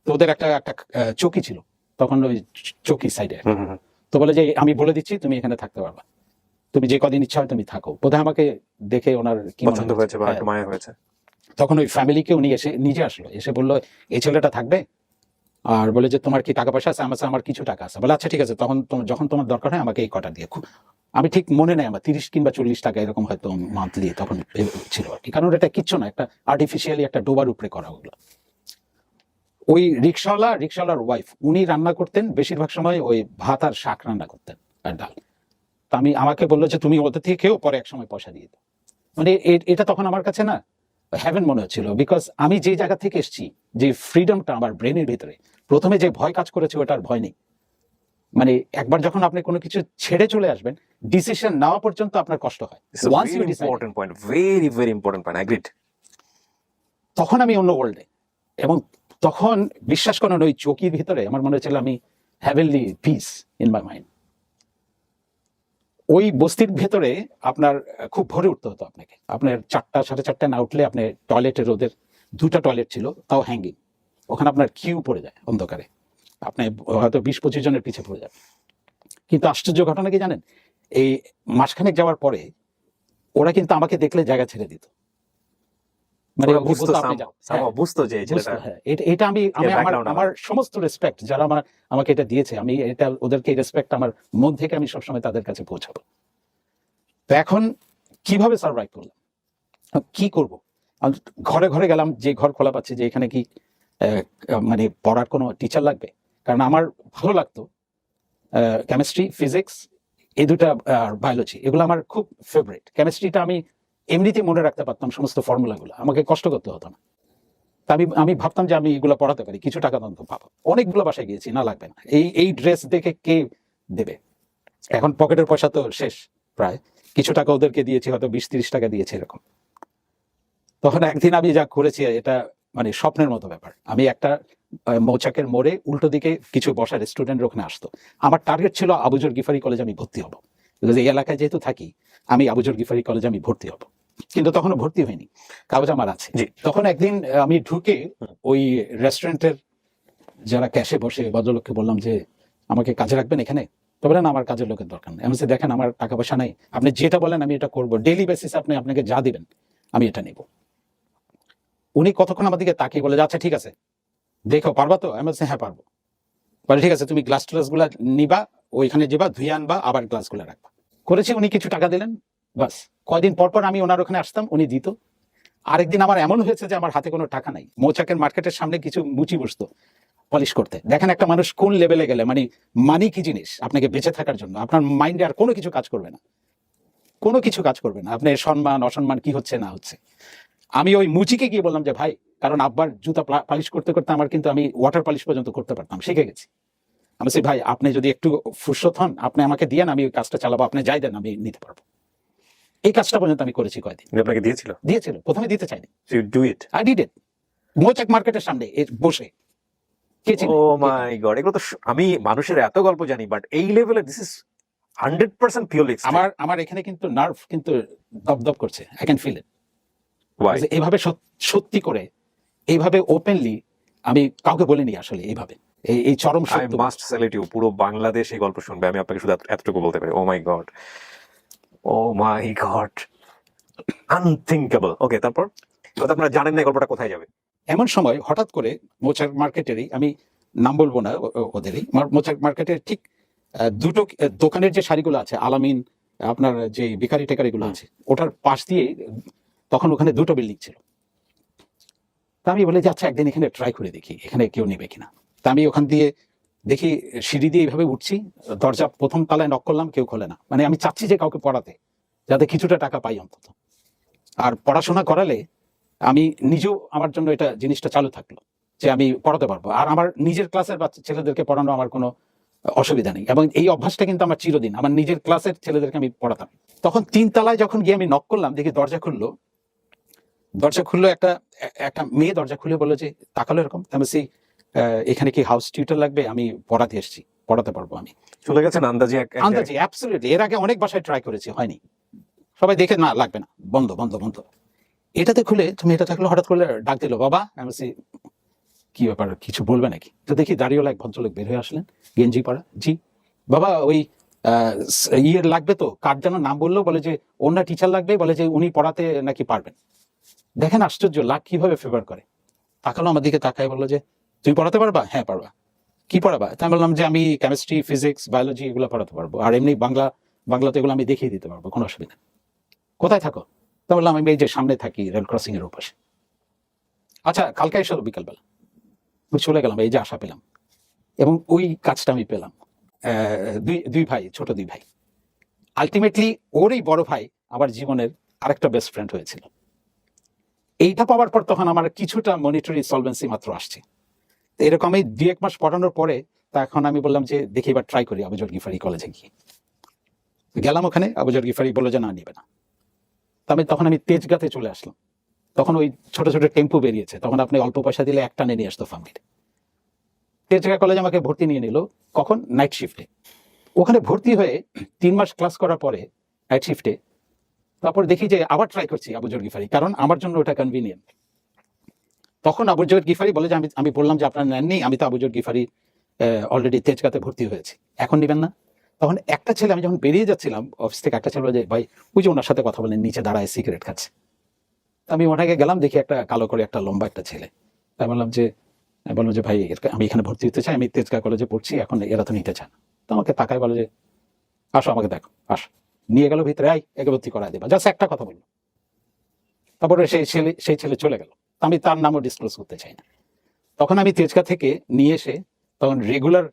তো ওদের একটা চৌকি ছিল তখন, ওই চৌকি সাইডে। তো বলে যে আমি বলে দিচ্ছি তুমি এখানে থাকতে পারবা, তুমি যে কদিন ইচ্ছা হয় তুমি থাকো। বোধহয় আমাকে দেখে ওনার কি পছন্দ হয়েছে বা একটু মায়া হয়েছে। তখন ওই ফ্যামিলিকে উনি এসে নিজে আসলো, এসে বললো এই ছেলেটা থাকবে, আর বলে যে তোমার কি টাকা পয়সা আছে? আমার কিছু টাকা আছে। বলে আচ্ছা ঠিক আছে, তখন যখন তোমার দরকার হয় আমাকে এই কটা দিয়ে। আমি ঠিক মনে নেই, আমার 30 কিংবা 40 টাকা এরকম হয়তো মান্থলি তখন ছিল আর কি, কারণ এটা কিচ্ছু না, একটা আর্টিফিশিয়ালি একটা ডোবার উপরে করা ওগুলো। ওই রিক্সাওয়ালার ওয়াইফ, উনি রান্না করতেন বেশিরভাগ সময়, ওই ভাত আর শাক রান্না করতেন আর ডাল। তা আমাকে বললো যে তুমি ওদের থেকে খেয়েও, পরে এক সময় পয়সা দিয়ে দাও। মানে এটা তখন আমার কাছে না হ্যাভেন মনে হচ্ছিল, বিকজ আমি যে জায়গা থেকে এসেছি, যে ফ্রিডমটা আমার ব্রেনের ভিতরে, প্রথমে যে ভয় কাজ করেছে ওটার ভয় নেই। মানে একবার যখন আপনি কোনো কিছু ছেড়ে চলে আসবেন, ডিসিশন নেওয়া পর্যন্ত আপনার কষ্ট হয়। Very important point, agreed. তখন আমি অন্য ওয়ার্ল্ডে, এবং তখন বিশ্বাস করেন ওই চৌকির ভিতরে আমার মনে হচ্ছিল আমি heavenly piece in my mind. ওই বস্তির ভেতরে আপনার খুব ভরে উঠতে হতো আপনাকে, আপনার 4টা 4:30 না উঠলে আপনি টয়লেটের, ওদের 2টা টয়লেট ছিল, তাও হ্যাঙ্গিং, ওখানে আপনার কিউ পড়ে যায় অন্ধকারে, আপনি হয়তো 20-25 জনের পিছিয়ে পড়ে যাবে। কিন্তু আশ্চর্য ঘটনা কি জানেন, এই মাসখানেক যাওয়ার পরে ওরা কিন্তু আমাকে দেখলে জায়গা ছেড়ে দিত। মানে ওরা উনি বুঝতো বলতো, আপনি যান। somehow বুঝতো যে এই ছেলেটা বুঝতো, হ্যাঁ। এটা আমি আমি আমার background আমার সমস্ত রেসপেক্ট যারা আমাকে এটা দিয়েছে, আমি এটা ওদেরকে রেসপেক্ট আমার মন থেকে আমি সবসময় তাদের কাছে পৌঁছাবো। তো এখন কিভাবে সার্ভাইভ করলাম, কি করব? আমি ঘরে ঘরে গেলাম, যে ঘর খোলা পাচ্ছি যে এখানে কি মানে পড়ার কোনো টিচার লাগবে, কারণ আমার ভালো লাগতো কেমিস্ট্রি, ফিজিক্স, এই দুটা, বায়োলজি, এগুলো আমার খুব ফেভারিট। কেমিস্ট্রিটা আমি এমনিতে মনে রাখতে পারতাম সমস্ত ফর্মুলাগুলো, আমাকে কষ্ট করতে হতো না। তা আমি ভাবতাম যে আমি এগুলো পড়াতে পারি, কিছু টাকা অন্তত পাবো। অনেকগুলো বাসায় গিয়েছি, না লাগবে না, এই ড্রেস দেখে কে দেবে, এখন পকেটের পয়সা তো শেষ প্রায়, কিছু টাকা ওদেরকে দিয়েছি, হয়তো 20-30 টাকা দিয়েছি এরকম। তখন একদিন আমি যা করেছি এটা মানে স্বপ্নের মতো ব্যাপার। আমি একটা মৌচাকের মোড়ে উল্টো দিকে কিছু বসার স্টুডেন্ট ওখানে আসতো, আমার টার্গেট ছিল আবুজর গিফারি কলেজে আমি ভর্তি হব, বিকজ এই এলাকায় যেহেতু থাকি, আমি আবুজর গিফারি কলেজে আমি ভর্তি হব, কিন্তু তখনও ভর্তি হয়নি, কাগজ আমার আছে। জি। তখন একদিন আমি ঢুকে ওই রেস্টুরেন্টের যারা ক্যাশে বসে ভদ্রলোককে বললাম যে আমাকে কাজে রাখবেন এখানে। তো বলেন আমার কাজের লোকের দরকার নেই। আমি বলছি, দেখেন আমার টাকা পয়সা নাই, আপনি যেটা বলেন আমি এটা করবো, ডেইলি বেসিসে আপনি আপনাকে যা দিবেন আমি এটা নেব। উনি কতক্ষণ আমার দিকে তাকিয়ে বলে, আচ্ছা ঠিক আছে, দেখো পারবা তো? আমি বলছি হ্যাঁ পারবো। বলে ঠিক আছে, তুমি গ্লাস ট্লাস গুলা নিবা, ওইখানে যাবা, ধুয়ে আনবা, আবার গ্লাস গুলা রাখবা। করেছি, উনি কিছু টাকা দিলেন, বাস। কয়দিন পর পর আমি ওনার ওখানে আসতাম, উনি দিত। আরেকদিন আমার এমন হয়েছে যে আমার হাতে কোনো টাকা নাই, মৌচাকের মার্কেটের সামনে কিছু মুচি বসতো পলিশ করতে। দেখেন একটা মানুষ কোন লেভেলে গেলে, মানে মানি কি জিনিস আপনাকে বেঁচে থাকার জন্য, আপনার মাইন্ডে আর কোনো কিছু কাজ করবে না, কোনো কিছু কাজ করবে না, আপনার সম্মান অসম্মান কি হচ্ছে না হচ্ছে। আমি ওই মুচিকে গিয়ে বললাম যে ভাই, কারণ আব্বার জুতা পালিশ করতে করতে আমার কিন্তু আমি ওয়াটার পালিশ পর্যন্ত করতে পারতাম, শিখে গেছি। আমি বলছি ভাই, আপনি যদি একটু ফুরসত হন, আপনি আমাকে দিয়েন, আমি ওই কাজটা চালাবো, আপনি যাই দেন আমি নিতে পারবো। এই কাজটা পর্যন্ত আমি করেছি কয়দিন। আপনাকে দিয়েছিল? দিয়েছিল, প্রথমে দিতে চাইনি, So you do it? I did it, মৌচাক মার্কেটের সামনে বসে। কে চিনে? ও মাই গড, এগুলো তো আমি মানুষের এত গল্প জানি, বাট এই লেভেলে দিস ইজ 100% পিওরলি এক্সট্রিম। আমার এখানে কিন্তু নার্ভ কিন্তু দপদপ করছে, I can feel it. Why? এইভাবে সত্যি করে, এইভাবে ওপেনলি আমি কাউকে বলিনি আসলে, এইভাবে এই চরম I সত্য। must salute you. পুরো বাংলাদেশ এই গল্প শুনবে, আমি আপনাকে শুধু এতটুকু বলতে পারি। ও মাই গড, ও মাই গড, আনথিঙ্কেবল। ওকে, তারপর তো আপনারা জানেন না এই গল্পটা কোথায় যাবে। এমন সময় হঠাৎ করে মোচাক মার্কেটেরই, আমি নাম বলবো না ওদেরই, মোচাক মার্কেটের ঠিক দুটো দোকানের যে শাড়িগুলো আছে, আলামিন, আপনার যে বেকারি টেকারিগুলো আছে, ওটার পাশ দিয়ে তখন ওখানে দুটো বিল্ডিং ছিল। তা আমি বলি যে আচ্ছা একদিন এখানে ট্রাই করে দেখি, এখানে কেউ নেবে কিনা। তা আমি ওখান দিয়ে দেখি, সিঁড়ি দিয়ে এইভাবে উঠছি, দরজা প্রথম তলায় নক করলাম, কেউ খোলে না। মানে আমি চাচ্ছি যে কাউকে পড়াতে, যাতে কিছুটা টাকা পাই অন্তত, আর পড়াশোনা করালে আমি নিজেও, আমার জন্য এটা জিনিসটা চালু থাকলো যে আমি পড়াতে পারবো, আর আমার নিজের ক্লাসের বাচ্চা ছেলেদেরকে পড়ানো আমার কোনো অসুবিধা নেই। এবং এই অভ্যাসটা কিন্তু আমার চিরদিন, আমার নিজের ক্লাসের ছেলেদেরকে আমি পড়াতাম। তখন 3 তলায় যখন গিয়ে আমি নক করলাম, দেখি দরজা খুললো, একটা মেয়ে দরজা খুলে বললো যে, তাকালো এরকম। আমি বলছি, এখানে কি হাউস টিউটর লাগবে? আমি পড়াতে এসেছি, পড়াতে পারবো আমি। চলে গেছেন আন্দাজে আন্দাজে, অ্যাবসলিউটলি। এর আগে অনেক বাসায় ট্রাই করেছি, হয়নি। সবাই দেখে, না লাগবে না, বন্ধ বন্ধ বন্ধ। এটাতে খুলে তুমি এটা থাকলো, হঠাৎ করে ডাক দিল, বাবা। আমি বলছি কি ব্যাপার, কিছু বলবে নাকি? তো দেখি দাঁড়িয়েও এক ভদ্রলোক বের হয়ে আসলেন, গেঞ্জি পরা। জি বাবা, ওই ইয়ের লাগবে তো, কার যেন নাম বললো, বলে যে অন্য টিচার লাগবে, বলে যে উনি পড়াতে নাকি পারবেন। দেখেন আশ্চর্য, লাখ কিভাবে ফেভার করে। তাকালো আমার দিকে, তাকায় বললো যে তুমি পড়াতে পারবা? হ্যাঁ পারবা। কি পড়াবা? তাই বললাম যে আমি কেমিস্ট্রি, ফিজিক্স, বায়োলজি এগুলো পড়াতে পারবো, আর এমনি বাংলাতে এগুলো আমি দেখিয়ে দিতে পারবো, কোনো অসুবিধা নেই। কোথায় থাকো? তা বললাম আমি এই যে সামনে থাকি, রেল ক্রসিং এর ওপাশে। আচ্ছা কালকে এসো বিকালবেলা। আমি চলে গেলাম, এই যে আশা পেলাম, এবং ওই কাজটা আমি পেলাম। দুই ভাই, ছোট দুই ভাই। আলটিমেটলি ওর এই বড় ভাই আমার জীবনের আরেকটা বেস্ট ফ্রেন্ড হয়েছিল। এইটা পাওয়ার পর তখন আমার কিছুটা মনিটরি সলভেন্সি মাত্র আসছে। এরকম আমি 2-1 মাস পড়ানোর পরে তখন আমি বললাম যে দেখি এবার ট্রাই করি আবুজর গিফারি কলেজে গিয়ে। গেলাম ওখানে, আবুজর গিফারি বললো যে না, নিবে না। তখন আমি তেজগাঁতে চলে আসলাম। তখন ওই ছোট ছোট টেম্পু বেরিয়েছে, তখন আপনি অল্প পয়সা দিলে একটা নিয়ে আসতো ফ্যামিলি। তেজগাঁ কলেজে আমাকে ভর্তি নিয়ে নিল, কখন? নাইট শিফটে। ওখানে ভর্তি হয়ে 3 মাস ক্লাস করার পরে নাইট শিফটে, তারপর দেখি যে আবার ট্রাই করছি আবুজর গিফারি, কারণ আমার জন্য ওটা কনভিনিয়েন্ট। তখন আবুজর গিফারি বলে যে আমি বললাম যে আপনার নেননি, আমি তো আবুজর গিফারি অলরেডি তেজগাঁতে ভর্তি হয়েছি, এখন নেবেন না? তখন একটা ছেলে, আমি যখন বেরিয়ে যাচ্ছিলাম অফিস থেকে, একটা ছেলে বলে যে ভাই ওই যে ওনার সাথে কথা বলেন, নিচে দাঁড়ায় সিগারেট খাচ্ছে। আমি ওনাকে গেলাম, দেখি একটা কালো করে একটা লম্বা একটা ছেলে। তাই বললাম যে ভাই আমি এখানে ভর্তি হতে চাই, আমি তেজগাঁ কলেজে পড়ছি, এখন এরা তো নিতে চান। তো আমাকে তাকায় বলে যে আসো আমাকে দেখো, আসো। নিয়ে গেল ভিতরে, একে ভর্তি করায় দেবা, জাস্ট একটা কথা বললো। তারপরে সেই ছেলে চলে গেল। আমি তার নামও ডিসক্লোজ করতে চাই না। তখন আমি তেজগাঁ থেকে নিয়ে এসে তখন রেগুলার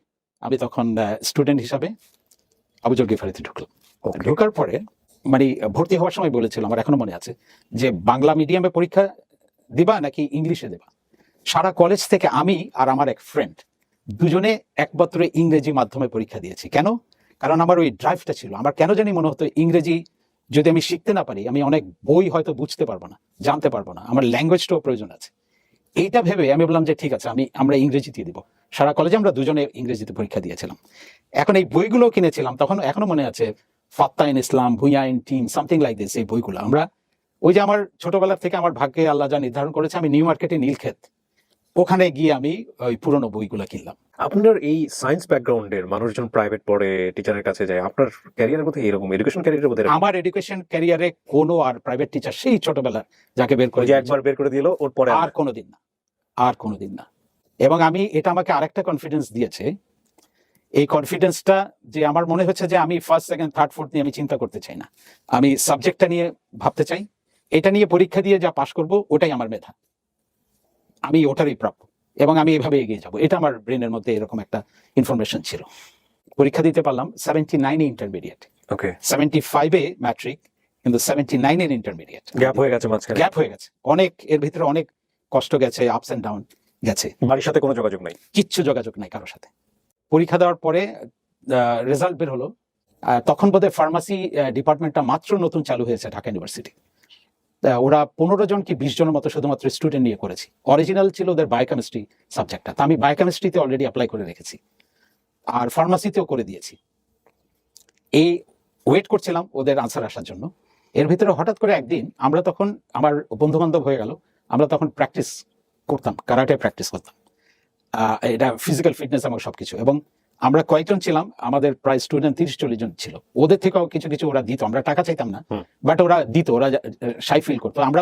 আমি তখন স্টুডেন্ট হিসাবে আবুজর গেফারিতে ঢুকলাম। ঢোকার পরে মানে ভর্তি হওয়ার সময় বলেছিল, আমার এখনো মনে আছে, যে বাংলা মিডিয়ামে পরীক্ষা দিবা নাকি ইংলিশে দেবা। সারা কলেজ থেকে আমি আর আমার এক ফ্রেন্ড দুজনে একমাত্র ইংরেজি মাধ্যমে পরীক্ষা দিয়েছি। কেন? কারণ আমার ওই ড্রাইভটা ছিল। আমার কেন জানি মনে হতো ইংরেজি যদি আমি শিখতে না পারি, আমি অনেক বই হয়তো বুঝতে পারবো না, জানতে পারবো না, আমার ল্যাঙ্গুয়েজটাও প্রয়োজন আছে। এইটা ভেবে আমি বললাম যে ঠিক আছে, আমরা ইংরেজিতে দিব। সারা কলেজে আমরা দুজনে ইংরেজিতে পরীক্ষা দিয়েছিলাম। এখন এই বইগুলো কিনেছিলাম, তখন এখনো মনে আছে, ফাত্তাইন ইসলাম, ভুঁইয়াইন টিম, সামথিং লাইক দিস। এই বইগুলো আমরা ওই যে আমার ছোটবেলা থেকে আমার ভাগ্যে আল্লাহ যা নির্ধারণ করেছে, আমি নিউ মার্কেটে নীলক্ষেত ওখানে গিয়ে আমি ওই পুরোনো বইগুলো কিনলাম। আপনার এই সায়েন্স ব্যাকগ্রাউন্ডের মানুষজন প্রাইভেট পড়ে, টিচারের কাছে যায়, আপনার ক্যারিয়ারের মধ্যে এরকম এডুকেশন ক্যারিয়ারের মধ্যে আমার এডুকেশন ক্যারিয়ারে কোনো আর প্রাইভেট টিচার সেই ছোটবেলা যাকে বের করে যে একবার বের করে দিল ওর পরে আর কোনোদিন না, আর কোনোদিন না। এবং আমি এটা আমাকে আরেকটা কনফিডেন্স দিয়েছে। এই কনফিডেন্সটা যে আমার মনে হচ্ছে যে আমি ফার্স্ট, সেকেন্ড, থার্ড, ফোর্থ নিয়ে আমি চিন্তা করতে চাই না, আমি সাবজেক্টটা নিয়ে ভাবতে চাই। এটা নিয়ে পরীক্ষা দিয়ে যা পাশ করব ওটাই আমার মেধা, আমি ওটারই প্রাপ্য, এবং আমি এভাবে এগিয়ে যাব। এটা আমার ব্রেনের মধ্যে এরকম একটা ইনফরমেশন ছিল। পরীক্ষা দিতে পারলাম 79-এ ইন্টারমিডিয়েট, ওকে 75-এ ম্যাট্রিক, কিন্তু 79-এর ইন্টারমিডিয়েট গ্যাপ হয়ে গেছে মাঝখানে। গ্যাপ হয়ে গেছে অনেক, এর ভিতরে অনেক কষ্ট গেছে, আপস এন্ড ডাউন গেছে। বাড়ির সাথে কোনো যোগাযোগ নাই, কিচ্ছু যোগাযোগ নাই কারোর সাথে। পরীক্ষা দেওয়ার পরে রেজাল্ট বের হলো। তখন বোধহয় ফার্মাসি ডিপার্টমেন্টটা মাত্র নতুন চালু হয়েছে ঢাকা ইউনিভার্সিটি। ওরা 15 জন কি 20 জনের মতো শুধুমাত্র স্টুডেন্ট নিয়ে করেছি। অরিজিনাল ছিল ওদের বায়োকেমিস্ট্রি সাবজেক্টটা, তা আমি বায়োকেমিস্ট্রিতে অলরেডি অ্যাপ্লাই করে রেখেছি, আর ফার্মাসিতেও করে দিয়েছি। এই ওয়েট করছিলাম ওদের আনসার আসার জন্য। এর ভিতরে হঠাৎ করে একদিন আমরা তখন আমার বন্ধু বান্ধব হয়ে গেল, আমরা তখন প্র্যাকটিস করতাম, কারাটে প্র্যাকটিস করতাম, এটা ফিজিক্যাল ফিটনেস এবং সবকিছু। এবং আমরা কয়েকজন ছিলাম, আমাদের প্রায় স্টুডেন্ট 30-40 জন ছিল। ওদের থেকেও কিছু কিছু ওরা দিত, আমরা টাকা চাইতাম না, বাট ওরা দিত, ওরা শাই ফিল করতো। আমরা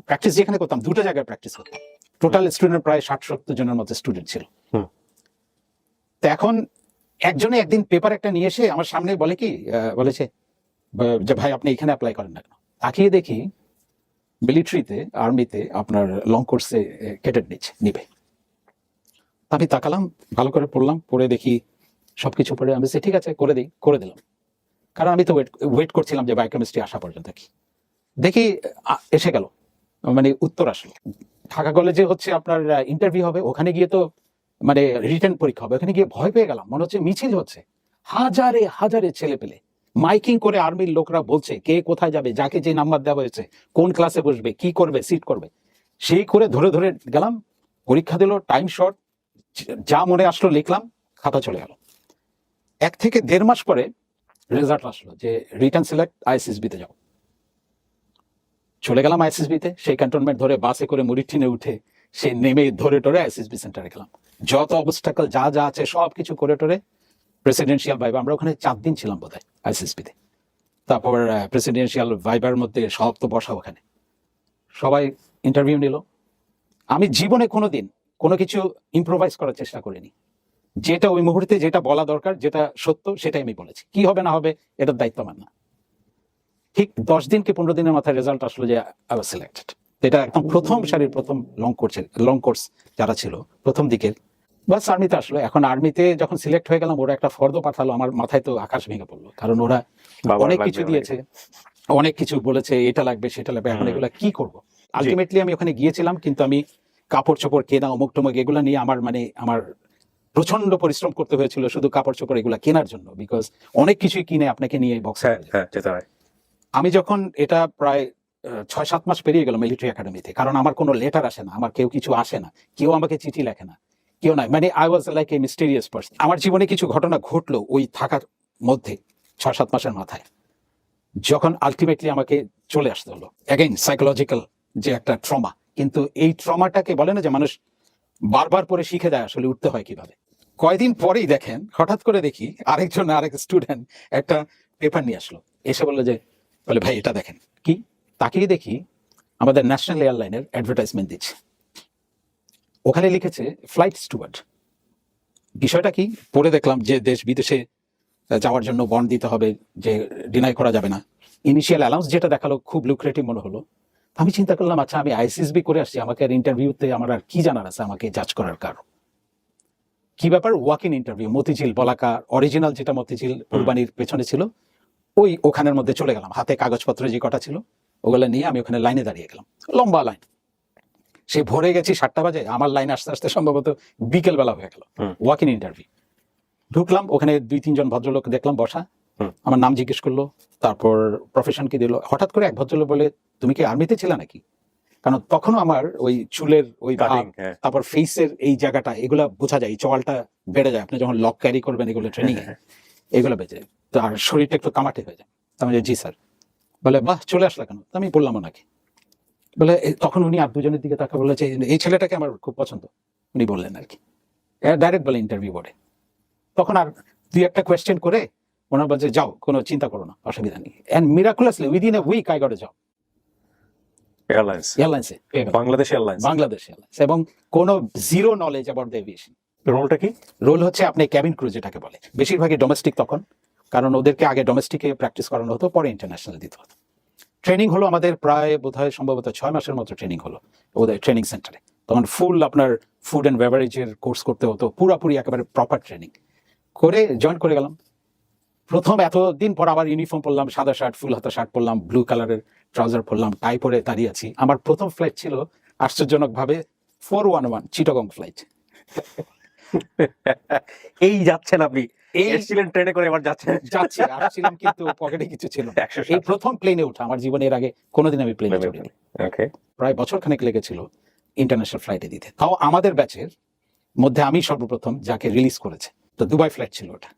প্র্যাকটিস যেখানে করতাম দুটো জায়গায় প্র্যাকটিস করতাম। টোটাল স্টুডেন্ট প্রায় 60-70 জনের মতো স্টুডেন্ট ছিল। তো এখন একজনে একদিন পেপার একটা নিয়ে এসে আমার সামনে বলে কি বলেছে যে ভাই আপনি এখানে অ্যাপ্লাই করেন না কেন। তাকিয়ে দেখি মিলিটারিতে, আর্মিতে আপনার লং কোর্সে ক্যাডেট নিবে। আমি তাকালাম, ভালো করে পড়লাম, পড়ে দেখি সবকিছু পড়ে আমি ঠিক আছে করে দিলাম। কারণ আমি তো ওয়েট করছিলাম যে বায়োকেমিস্ট্রি আসা পর্যন্ত। দেখি এসে গেল, মানে উত্তর আসলো। ঢাকা কলেজে হচ্ছে আপনার ইন্টারভিউ হবে, ওখানে গিয়ে তো মানে রিটেন পরীক্ষা হবে। ওখানে গিয়ে ভয় পেয়ে গেলাম, মনে হচ্ছে মিছিল হচ্ছে, হাজারে হাজারে ছেলে পেলে মাইকিং করে আর্মির লোকরা বলছে কে কোথায় যাবে, যাকে যে নাম্বার দেওয়া হয়েছে, কোন ক্লাসে বসবে, কি করবে, সিট করবে, সেই করে ধরে ধরে গেলাম। পরীক্ষা দিল, টাইম শর্ট, যা মনে আসলো লিখলাম, খাতা চলে গেল। 1 থেকে 1.5 মাস পরে রেজাল্ট আসলো যে রিটার্ন সিলেক্ট, আইএসএসবিতে যাও। চলে গেলাম আইএসএসবিতে, সেই ক্যান্টনমেন্ট ধরে বাসে করে মুরিঠিনে উঠে সে নেমে ধরে টরে আইএসএসবি সেন্টারে গেলাম। যত অবস্টাকল যা যা আছে সব কিছু করে টরে প্রেসিডেন্সিয়াল ভাইবা, আমরা ওখানে 4 দিন ছিলাম বোধহয় আইএসএসবিতে। তারপর প্রেসিডেন্সিয়াল ভাইবার মধ্যে সব তো বসা, ওখানে সবাই ইন্টারভিউ নিল। আমি জীবনে কোনোদিন কোনো কিছু ইম্প্রোভাইজ করার চেষ্টা করিনি। যেটা ওই মুহূর্তে যেটা বলা দরকার, যেটা সত্য, সেটাই আমি বলেছি। কি হবে না হবে এটার দায়িত্ব আমার না। ঠিক 10 দিন কি 15 দিনের মাথায় রেজাল্ট আসলো যে আই ওয়াজ সিলেক্টেড। এটা একদম প্রথম সারির প্রথম লং কোর্স যারা ছিল প্রথম দিকের, বাস আর্মিতে আসলো। এখন আর্মিতে যখন সিলেক্ট হয়ে গেলাম, ওরা একটা ফর্দ পাঠালো, আমার মাথায় তো আকাশ ভেঙে পড়লো। কারণ ওরা অনেক কিছু দিয়েছে, অনেক কিছু বলেছে, এটা লাগবে সেটা লাগবে। এখন এগুলা কি করবো? আলটিমেটলি আমি ওখানে গিয়েছিলাম, কিন্তু আমি কাপড় চোপড় কেনা, অমুক টমুক এগুলা নিয়ে আমার প্রচন্ড পরিশ্রম করতে হয়েছিল শুধু কাপড় চোপড় এগুলা কেনার জন্য, বিকজ অনেক কিছুই কিনে আপনাকে নিয়ে বক্স। আমি যখন এটা প্রায় 6-7 মাস পেরিয়ে গেল মিলিটারি একাডেমিতে, কারণ আমার কোনো লেটার আসে না, আমার কেউ কিছু আসে না, কেউ আমাকে চিঠি লেখে না, কেউ নাই, মানে I was like a mysterious person. আমার জীবনে কিছু ঘটনা ঘটলো ওই থাকার মধ্যে 6-7 মাসের মাথায়, যখন আলটিমেটলি আমাকে চলে আসতে হলো। অ্যাগেইন সাইকোলজিক্যাল যে একটা ট্রমা, কিন্তু এই ট্রমাটাকে বলে না যে মানুষ বারবার পরে শিখে যায় আসলে উঠতে হয় কিভাবে। কয়দিন পরেই দেখেন হঠাৎ করে দেখি আরেক স্টুডেন্ট একটা পেপার নিয়ে আসলো, এসে বললো যে বলে ভাই এটা দেখেন। কি? তাকিয়ে দেখি আমাদের ন্যাশনাল এয়ারলাইনের অ্যাডভার্টাইজমেন্ট দিচ্ছে, ওখানে লিখেছে ফ্লাইট স্টুয়ার্ড। বিষয়টা কি পড়ে দেখলাম যে দেশ বিদেশে যাওয়ার জন্য বন্ড দিতে হবে, যে ডিনাই করা যাবে না। ইনিশিয়াল অ্যালাউন্স যেটা দেখালো খুব লুক্রেটিভ মনে হলো। আমি চিন্তা করলাম, আচ্ছা আমি আইসিএসবি করে আসছি, আমাকে আর ইন্টারভিউতে আমার আর কি জানার আছে আমাকে জাজ করার কারণ কি? ব্যাপার walk in interview, Motijheel Balaka original যেটা মতিঝিল কোরবানির পেছনে ছিল, ওখানের মধ্যে চলে গেলাম। হাতে কাগজপত্র যে কটা ছিল ওগুলো নিয়ে আমি ওখানে লাইনে দাঁড়িয়ে গেলাম, লম্বা লাইন। সে ভোরে গেছি 7টা বাজে, আমার লাইন আসতে আসতে সম্ভবত বিকেল বেলা হয়ে গেল। ওয়াক ইন ইন্টারভিউ ঢুকলাম, ওখানে 2-3 জন ভদ্রলোক দেখলাম বসা। আমার নাম জিজ্ঞেস করলো, তারপর প্রফেশন কি দিল। হঠাৎ করে এক ভদ্রলোক বলে, তুমি কি আর্মিতে ছিলে নাকি? কারণ তখনও আমার ওই চুলের ওই ভাব, তারপর ফেসের এই জায়গাটা, এগুলা বোঝা যায়, চোয়ালটা বেড়ে যায় আপনি যখন লক ক্যারি করবেন, এগুলো ট্রেনিং এ এগুলো বেঁচে যায়, তো আর শরীরটা একটু কামাটে হয়ে যায়। আমি জি স্যার। বলে বাহ, চলে আসলা কেন? আমি বললাম ওনাকে। বলে তখন উনি আর দুজনের দিকে তাকে বলেছে, এই ছেলেটাকে আমার খুব পছন্দ, উনি বললেন আর কি, ডাইরেক্ট বলে ইন্টারভিউ বোর্ডে। তখন আর 2-একটা কোয়েশ্চেন করে ওনার বলছে, যাও, কোনো চিন্তা করো না, অসুবিধা নেই। And miraculously within a week I got a job এয়ারলাইন্সে, বাংলাদেশ এয়ারলাইন্স। এবং কোনো zero knowledge about the aviation. রোলটা কি? রোল হচ্ছে আপনি ক্যাবিন ক্রু যেটাকে বলে, বেশিরভাগই ডোমেস্টিক তখন, কারণ ওদেরকে আগে ডোমেস্টিকে প্র্যাকটিস করানো হতো, পরে ইন্টারন্যাশনাল দিতে হতো। ট্রেনিং হলো আমাদের প্রায় বোধহয় সম্ভবত 6 মাসের মতো ট্রেনিং হলো ওদের ট্রেনিং সেন্টারে। তখন ফুল আপনার ফুড অ্যান্ড বেভারেজের কোর্স করতে হতো, পুরাপুরি একেবারে প্রপার ট্রেনিং করে জয়েন করে গেলাম। প্রথম এতদিন পর আবার ইউনিফর্ম পরলাম, সাদা শার্ট, ফুল হাতা শার্ট পরলাম, ব্লু কালারের ট্রাউজার পরলাম, টাই পরে দাঁড়িয়ে আছি। আমার প্রথম ফ্লাইট ছিল আশ্চর্যজনকভাবে 411 চিটাগং ফ্লাইট। এই যাচ্ছেন আপনি, এসেছিলেন ট্রেনে করে, এবার যাচ্ছি, আসছিলাম কিন্তু পকেটে কিছু ছিল না। এই প্রথম প্লেনে ওঠা আমার জীবনে, এর আগে কোনোদিন আমি প্লেনে চড়িনি। প্রায় বছরখানেক লেগেছিল ইন্টারন্যাশনাল ফ্লাইটে দিতে, তাও আমাদের ব্যাচের মধ্যে আমি সর্বপ্রথম যাকে রিলিজ করেছে। তো দুবাই ফ্লাইট ছিল ওটা,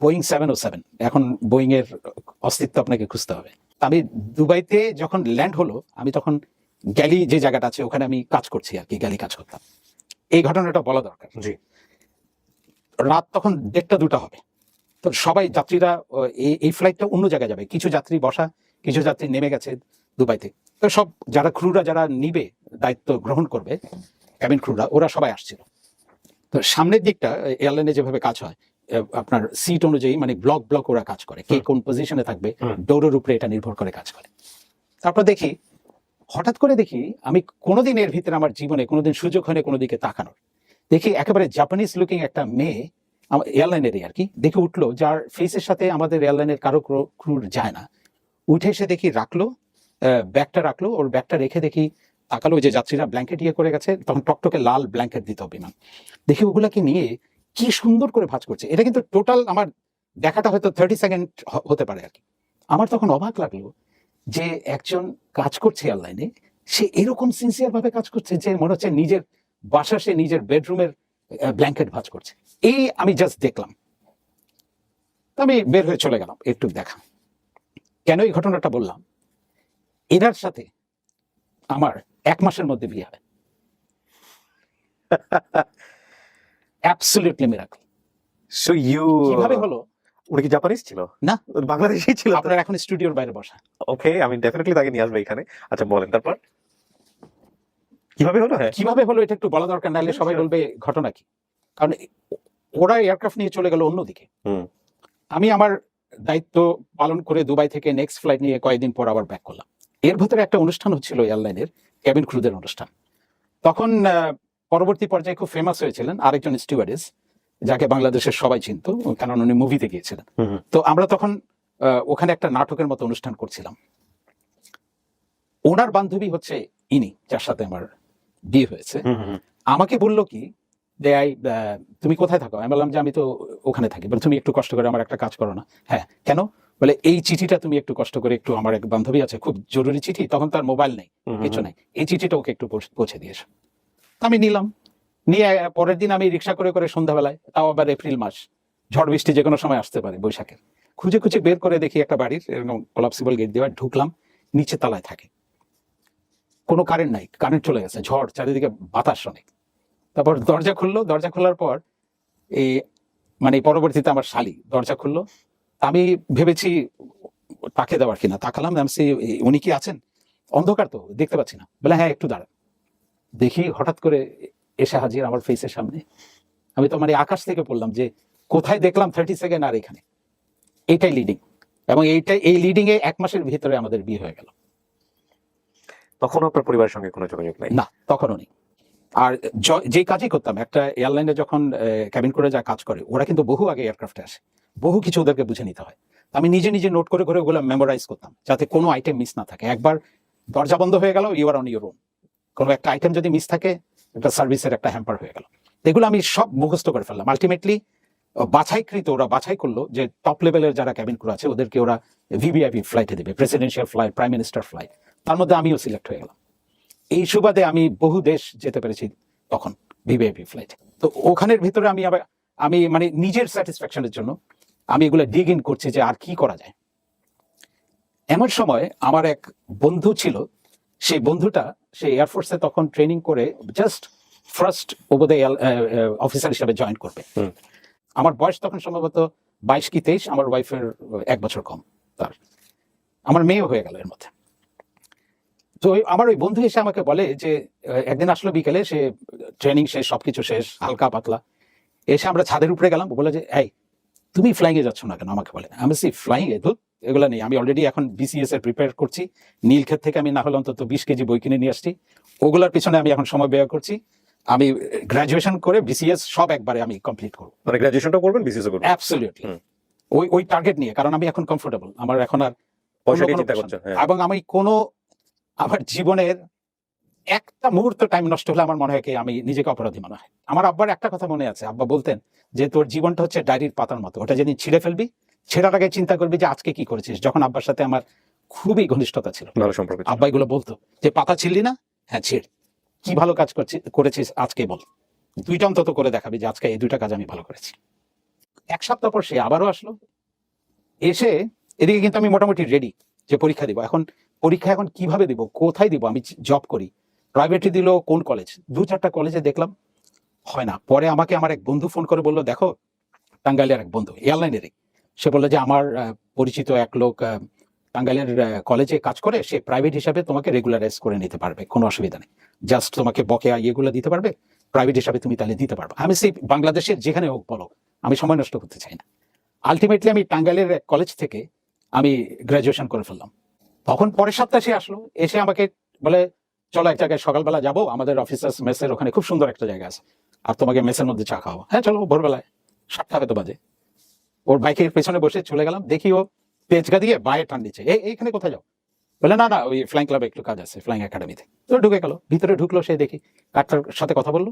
বোয়িং 707। এখন বোয়িং এর অস্তিত্ব আপনাকে খুঁজতে হবে। আমি দুবাইতে যখন ল্যান্ড হলো, আমি তখন গ্যালি যে জায়গাটা আছে ওখানে আমি কাজ করছি আর কি, গ্যালি কাজ করতাম। এই ঘটনাটা বলা দরকার। জি। রাত তখন 1টা-2টা হবে, তো সবাই যাত্রীরা এই ফ্লাইটটা অন্য জায়গায় যাবে, কিছু যাত্রী বসা, কিছু যাত্রী নেমে গেছে দুবাইতে। তো সব যারা ক্রুরা, যারা নিবে, দায়িত্ব গ্রহণ করবে, ক্যাবিন ক্রুরা, ওরা সবাই আসছিল। তো সামনের দিকটা এয়ারলাইনে যেভাবে কাজ হয়, আপনার সিট অনুযায়ী মানে ব্লক ওরা কাজ করে, কে কোন পজিশনে থাকবে ডোরের উপরে এটা নির্ভর করে কাজ করে। তারপর দেখি, হঠাৎ করে দেখি, আমি কোনোদিন এর ভিতরে আমার জীবনে কোনোদিন সুযোগ হয়নি কোনো দিকে তাকানোর, দেখি একেবারে জাপানিজ লুকিং একটা মেয়ে এয়ারলাইনেরই আর কি, দেখে উঠলো, যার ফেসের সাথে আমাদের এয়ারলাইনের কারো ক্রুর যায় না। উঠে এসে দেখি রাখলো, ব্যাগটা রাখলো, ওর ব্যাগটা রেখে দেখি তাকালো, যে যাত্রীরা ব্ল্যাঙ্কেট ইয়ে করে গেছে, তখন টকটকে লাল ব্ল্যাঙ্কেট দিত বিমান, দেখি ওগুলাকে নিয়ে কি সুন্দর করে ভাঁজ করছে। এটা কিন্তু টোটাল আমার দেখাটা হয়তো 30 সেকেন্ড হতে পারে আর কি। আমার তখন অবাক লাগলো যে একজন কাজ করছে এয়ারলাইনে, সে এরকম সিনসিয়ার ভাবে কাজ করছে যে মনে হচ্ছে নিজের বাসা, সে নিজের বেডরুমের ব্ল্যাঙ্কেট ভাঁজ করছে। এই আমি জাস্ট দেখলাম, আমি বের হয়ে চলে গেলাম। একটু দেখা, কেন এই ঘটনাটা বললাম, এনার সাথে আমার 1 মাসের মধ্যে বিয়ে হয়। Absolutely miracle. সো ইউ কিভাবে হলো? উনি কি জাপানিজ ছিল? না, বাংলাদেশি ছিল। আপনার এখন স্টুডিওর বাইরে বসা। ওকে, আমি ডেফিনেটলি তাকে নিয়ে আসবো এখানে। আচ্ছা বলেন তারপর কিভাবে হলো? হ্যাঁ, কিভাবে হলো এটা একটু বলা দরকার, নাহলে সবাই বলবে ঘটনা কি। কারণ ওরা এয়ারক্রাফট নিয়ে চলে গেল অন্যদিকে, আমি আমার দায়িত্ব পালন করে দুবাই থেকে নেক্সট ফ্লাইট নিয়ে কয়েকদিন পর আবার ব্যাক করলাম। এর ভেতরে একটা অনুষ্ঠান হচ্ছিল এয়ারলাইনের, ক্যাবিন ক্রুদের অনুষ্ঠান। তখন পরবর্তী পর্যায়ে খুব ফেমাস হয়েছিলেন আরেকজন স্টিউয়ার্ডেস, যাকে বাংলাদেশের সবাই চিনত, কারণ উনি মুভিতে গিয়েছিলেন। তো আমরা তখন ওখানে একটা নাটকের মতো অনুষ্ঠান করছিলাম। ওনার বান্ধবী হচ্ছে ইনি, যার সাথে আমার বিয়ে হয়েছে। আমাকে বললো কি, তুমি কোথায় থাকো? আমি বললাম যে আমি তো ওখানে থাকি। বলে তুমি একটু কষ্ট করে আমার একটা কাজ করো না? হ্যাঁ, কেন? বলে এই চিঠিটা তুমি একটু কষ্ট করে, একটু, আমার এক বান্ধবী আছে, খুব জরুরি চিঠি, তখন তার মোবাইল নেই, কিছু নাই, এই চিঠিটা ওকে একটু পৌঁছে দিয়েছো। আমি নিলাম, নিয়ে পরের দিন আমি রিক্সা করে করে সন্ধ্যাবেলায়, তাও আবার এপ্রিল মাস, ঝড় বৃষ্টি যে কোনো সময় আসতে পারে, বৈশাখের, খুঁজে খুঁজে বের করে দেখি একটা বাড়ির এরকম কলাপসিবল গেট দেওয়া, ঢুকলাম, নিচে তলায় থাকে, কোনো কারেন্ট নাই, কারেন্ট চলে গেছে, ঝড়, চারিদিকে বাতাস অনেক। তারপর দরজা খুললো, দরজা খোলার পর এই মানে পরবর্তীতে আমার শালি দরজা খুললো। আমি ভেবেছি তাকে দেওয়ার কিনা, তাকালাম, উনি কি আছেন? অন্ধকার তো দেখতে পাচ্ছি না। বলে হ্যাঁ একটু দাঁড়ান। দেখি হঠাৎ করে এসে হাজির আমার ফেসের সামনে। আমি তো মানে আকাশ থেকে পড়লাম যে কোথায় দেখলাম 30 সেকেন্ড আর এখানে। এইটাই লিডিং, এবং এই লিডিং এ 1 মাসের ভিতরে আমাদের বিয়ে হয়ে গেল। তখন আপনার পরিবারের সঙ্গে কোনো যোগাযোগ নাই? না, তখনও নেই। আর যে কাজই করতাম, একটা এয়ারলাইনে যখন ক্যাবিন করে যা কাজ করে, ওরা কিন্তু বহু আগে এয়ারক্রাফটে আসে, বহু কিছু ওদেরকে বুঝে নিতে হয়। আমি নিজে নিজে নোট করে করে ওগুলো মেমোরাইজ করতাম, যাতে কোনো আইটেম মিস না থাকে। একবার দরজা বন্ধ হয়ে গেল, you are on your own. কোনো একটা আইটেম যদি মিস থাকে, একটা সার্ভিসের একটা হ্যাম্পার হয়ে গেল। এগুলো আমি সব মুখস্থ করে ফেললাম। আলটিমেটলি বাছাইকৃত, ওরা বাছাই করলো যে টপ লেভেলের যারা ক্যাবিন ক্রু আছে ওদেরকে ওরা ভিভিআইপি ফ্লাইটে দেবে, presidential flight, prime minister flight. তার মধ্যে আমিও সিলেক্ট হয়ে গেলাম। এই সুবাদে আমি বহু দেশ যেতে পেরেছি তখন ভিভিআইপি ফ্লাইটে। তো ওখানের ভিতরে আমি মানে নিজের স্যাটিসফ্যাকশনের জন্য আমি এগুলো ডিগ ইন করছি যে আর কি করা যায়। এমন সময় আমার এক বন্ধু ছিল, সেই বন্ধুটা সে এয়ারফোর্সে তখন ট্রেনিং করে জাস্ট ফার্স্ট ওবদে অফিসার হিসেবে জয়েন করবে। আমার বয়স তখন সম্ভবত 22 কি 23, আমার ওয়াইফের 1 বছর কম তার। আমার মেয়েও হয়ে গেল এর মধ্যে। তো আমার ওই বন্ধু এসে আমাকে বলে যে একদিন আসলো বিকেলে, সে ট্রেনিং শেষ, সবকিছু শেষ, হালকা পাতলা এসে আমরা ছাদের উপরে গেলাম। বলে যে এই তুমি ফ্লাইং এ যাচ্ছ না কেন? আমাকে বলে। আমি সি ফ্লাইং এ ধুত এগুলো নেই, আমি অলরেডি এখন বিসিএস এর প্রিপেয়ার করছি। নীলক্ষেত থেকে আমি না হলে অন্তত 20 কেজি বই কিনে নিয়ে আসছি, ওগুলোর পিছনে আমি এখন সময় ব্যয় করছি। আমি গ্রাজুয়েশন করে বিসিএস সব একবারে আমি কমপ্লিট করবো। মানে গ্রাজুয়েশনটা করবেন, বিসিএস করবেন? অ্যাবসলিউটলি। ওই টার্গেট নিয়ে, কারণ আমি এখন কমফোর্টেবল, আমার এখন আর পয়সা নিয়ে চিন্তা করছেন? এবং আমি কোনো আমার জীবনের একটা মুহূর্ত টাইম নষ্ট হলে আমার মনে হয় কি আমি নিজেকে অপরাধী মনে হয়। আমার আব্বার একটা কথা মনে আছে, আব্বা বলতেন যে তোর জীবনটা হচ্ছে ডায়েরির পাতার মতো, ওটা যেদিন ছিঁড়ে ফেলবি ছেঁড়ার আগে চিন্তা করবি যে আজকে কি করেছিস। যখন আব্বার সাথে আমার খুবই ঘনিষ্ঠতা ছিল, ভালো সম্পর্ক ছিল। আব্বা এগুলো বলতো যে পাতা ছিঁড়লি না, হ্যাঁ ছিঁড়, কি ভালো কাজ করেছিস আজকে বল, 2টা অন্তত করে দেখাবি যে আজকে এই 2টা কাজ আমি ভালো করেছি। 1 সপ্তাহ পর সে আবারও আসলো, এসে এদিকে কিন্তু আমি মোটামুটি রেডি যে পরীক্ষা দিব। এখন পরীক্ষা এখন কিভাবে দিব, কোথায় দিব, আমি জব করি, প্রাইভেটে দিল, কোন কলেজ, 2-4টা কলেজে দেখলাম হয় না। পরে আমাকে আমার এক বন্ধু ফোন করে বললো, দেখো টাঙ্গাইলের এক বন্ধু এয়ারলাইনেরই, সে বললো যে আমার পরিচিত এক লোক টাঙ্গাইলের কলেজে কাজ করে, সে প্রাইভেট হিসাবে তোমাকে রেগুলারাইজ করে নিতে পারবে, কোনো অসুবিধা নেই, জাস্ট তোমাকে বকেয়া ইয়েগুলো দিতে পারবে, প্রাইভেট হিসাবে তুমি তাহলে দিতে পারবে। আমি সেই বাংলাদেশের যেখানে হোক বলো, আমি সময় নষ্ট করতে চাই না। আলটিমেটলি আমি টাঙ্গাইলের কলেজ থেকে আমি গ্রাজুয়েশন করে ফেললাম। তখন পরের সপ্তাহে সে আসলো, এসে আমাকে বলে চলো এক জায়গায় সকালবেলা যাবো, আমাদের অফিসার্স মেসের ওখানে খুব সুন্দর একটা জায়গা আছে, আর তোমাকে মেসের মধ্যে চা খাওয়াবো। হ্যাঁ চলো, ভোরবেলায় 7টা হয়তো বাজে। ওর বাইকের পেছনে বসে চলে গেলাম, দেখি ও পেজগা দিয়ে বায়ে টান দিচ্ছে, এইখানে কোথায় যাও? বলে না না ওই ফ্লাইং ক্লাবে একটু কাজ আছে, ফ্লাইং একাডেমিতে। তো ঢুকে গেল, ভিতরে ঢুকলো, সে দেখি কারটার সাথে কথা বললো,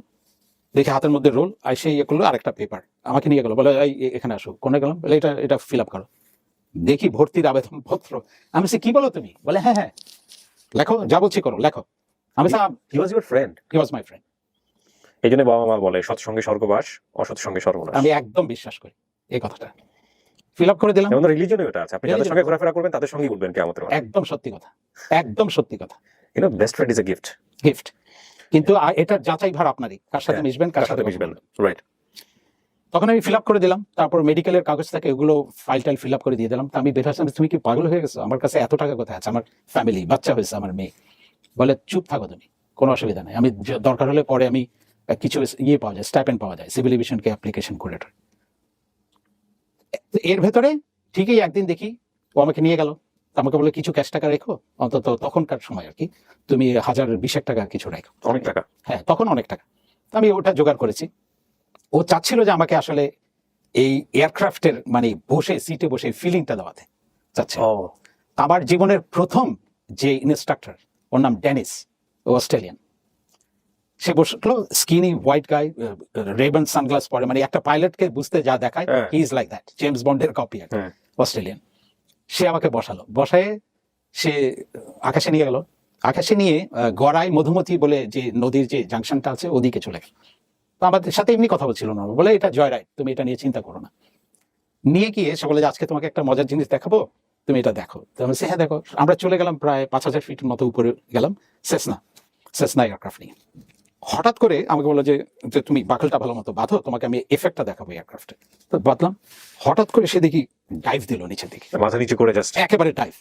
দেখি হাতের মধ্যে রোল, আর সেই ইয়ে করলো, আরেকটা পেপার আমাকে নিয়ে গেলো, বলে এখানে আসো। কোনে গেলাম, বলে এটা ফিল আপ করো। দেখি ভর্তির আবেদনপত্র। আমি সে কি বলো তুমি? বলে হ্যাঁ হ্যাঁ লেখো, যা বলছি করো, লেখো। আমি he was your friend? He was my friend. এই জন্য বাবা মা বলে সৎসঙ্গে স্বর্গবাস, অসৎ সঙ্গে সর্বনাশ। আমি একদম বিশ্বাস করি এই কথাটা। ফিল আপ করে দিলাম। যেমন রিলিজিয়নে ওটা আছে, আপনি যাদের সঙ্গে ঘোরাফেরা করবেন তাদের সঙ্গেই উঠবেন কিয়ামতের মাঠে। একদম সত্যি কথা, একদম সত্যি কথা। You know best friend is a gift. Gift, কিন্তু এটা যাচাই ভার আপনারই, কার সাথে মিশবেন, কার সাথে মিশবেন। রাইট। তখন আমি ফিল আপ করে দিলাম, তারপর মেডিকেলের কাগজ থাকে ওগুলো ফাইল টাইল ফিল আপ করে দিয়ে দিলাম। তো আমি বের আসলাম, তুমি কি পাগল হয়ে গেছো? আমার কাছে এত টাকা কোথায় আছে, আমার ফ্যামিলি, বাচ্চা হয়েছে, আমার মেয়ে। বলে চুপ থাকো তুমি, কোনো অসুবিধা নেই, আমি দরকার হলে পরে আমি কিছু ইয়ে পাওয়া যায়, স্টাইপেন্ড পাওয়া যায়, সিভিল এভিয়েশনকে অ্যাপ্লিকেশন করে। এর ভেতরে ঠিকই একদিন দেখি ও আমাকে নিয়ে গেল, আমাকে বলে কিছু ক্যাশ টাকা রেখো, অন্তত তখনকার সময় আর কি, তুমি 1020 টাকা কিছু রেখো। অনেক টাকা? হ্যাঁ তখন অনেক টাকা। আমি ওটা জোগাড় করেছি। ও চাচ্ছিল যে আমাকে আসলে এই এয়ারক্রাফটের মানে বসে সিটে বসে ফিলিংটা দেওয়াতে চাচ্ছে। আমার জীবনের প্রথম যে ইনস্ট্রাক্টর, ওর নাম ডেনিস, অস্ট্রেলিয়ান। সে বসলো, skinny white guy, Ray Ban sunglass পরে, মানে একটা পাইলটকে বুঝতে যা দেখায়, he is like that, James বন্ডের কপি, অস্ট্রেলিয়ান। সে আমাকে বসায় সে আকাশে নিয়ে গেল। আকাশে নিয়ে গড়াই মধুমতি বলে যে নদীর যে জাংশনটা আছে ওদিকে চলে গেল। তো আমাদের সাথে এমনি কথা বলছিল না, বলে এটা জয় রাইড, তুমি এটা নিয়ে চিন্তা করো না। নিয়ে গিয়ে সে বলে যে আজকে তোমাকে একটা মজার জিনিস দেখাবো, তুমি এটা দেখো। তো আমি হ্যাঁ দেখো। আমরা চলে গেলাম, প্রায় 5000 ফিটের মতো উপরে গেলাম, সেসনা এয়ারক্রাফট নিয়ে। হঠাৎ করে আমাকে বললো যে তুমি বাকলটা ভালো মতো বাঁধো, তোমাকে আমি এফেক্টটা দেখাবো এয়ারক্রাফটে। তো বাঁধলাম, হঠাৎ করে সে দেখি ডাইভ দিল নিচের দিকে, মাথা নিচে করে জাস্ট একেবারে ডাইভ।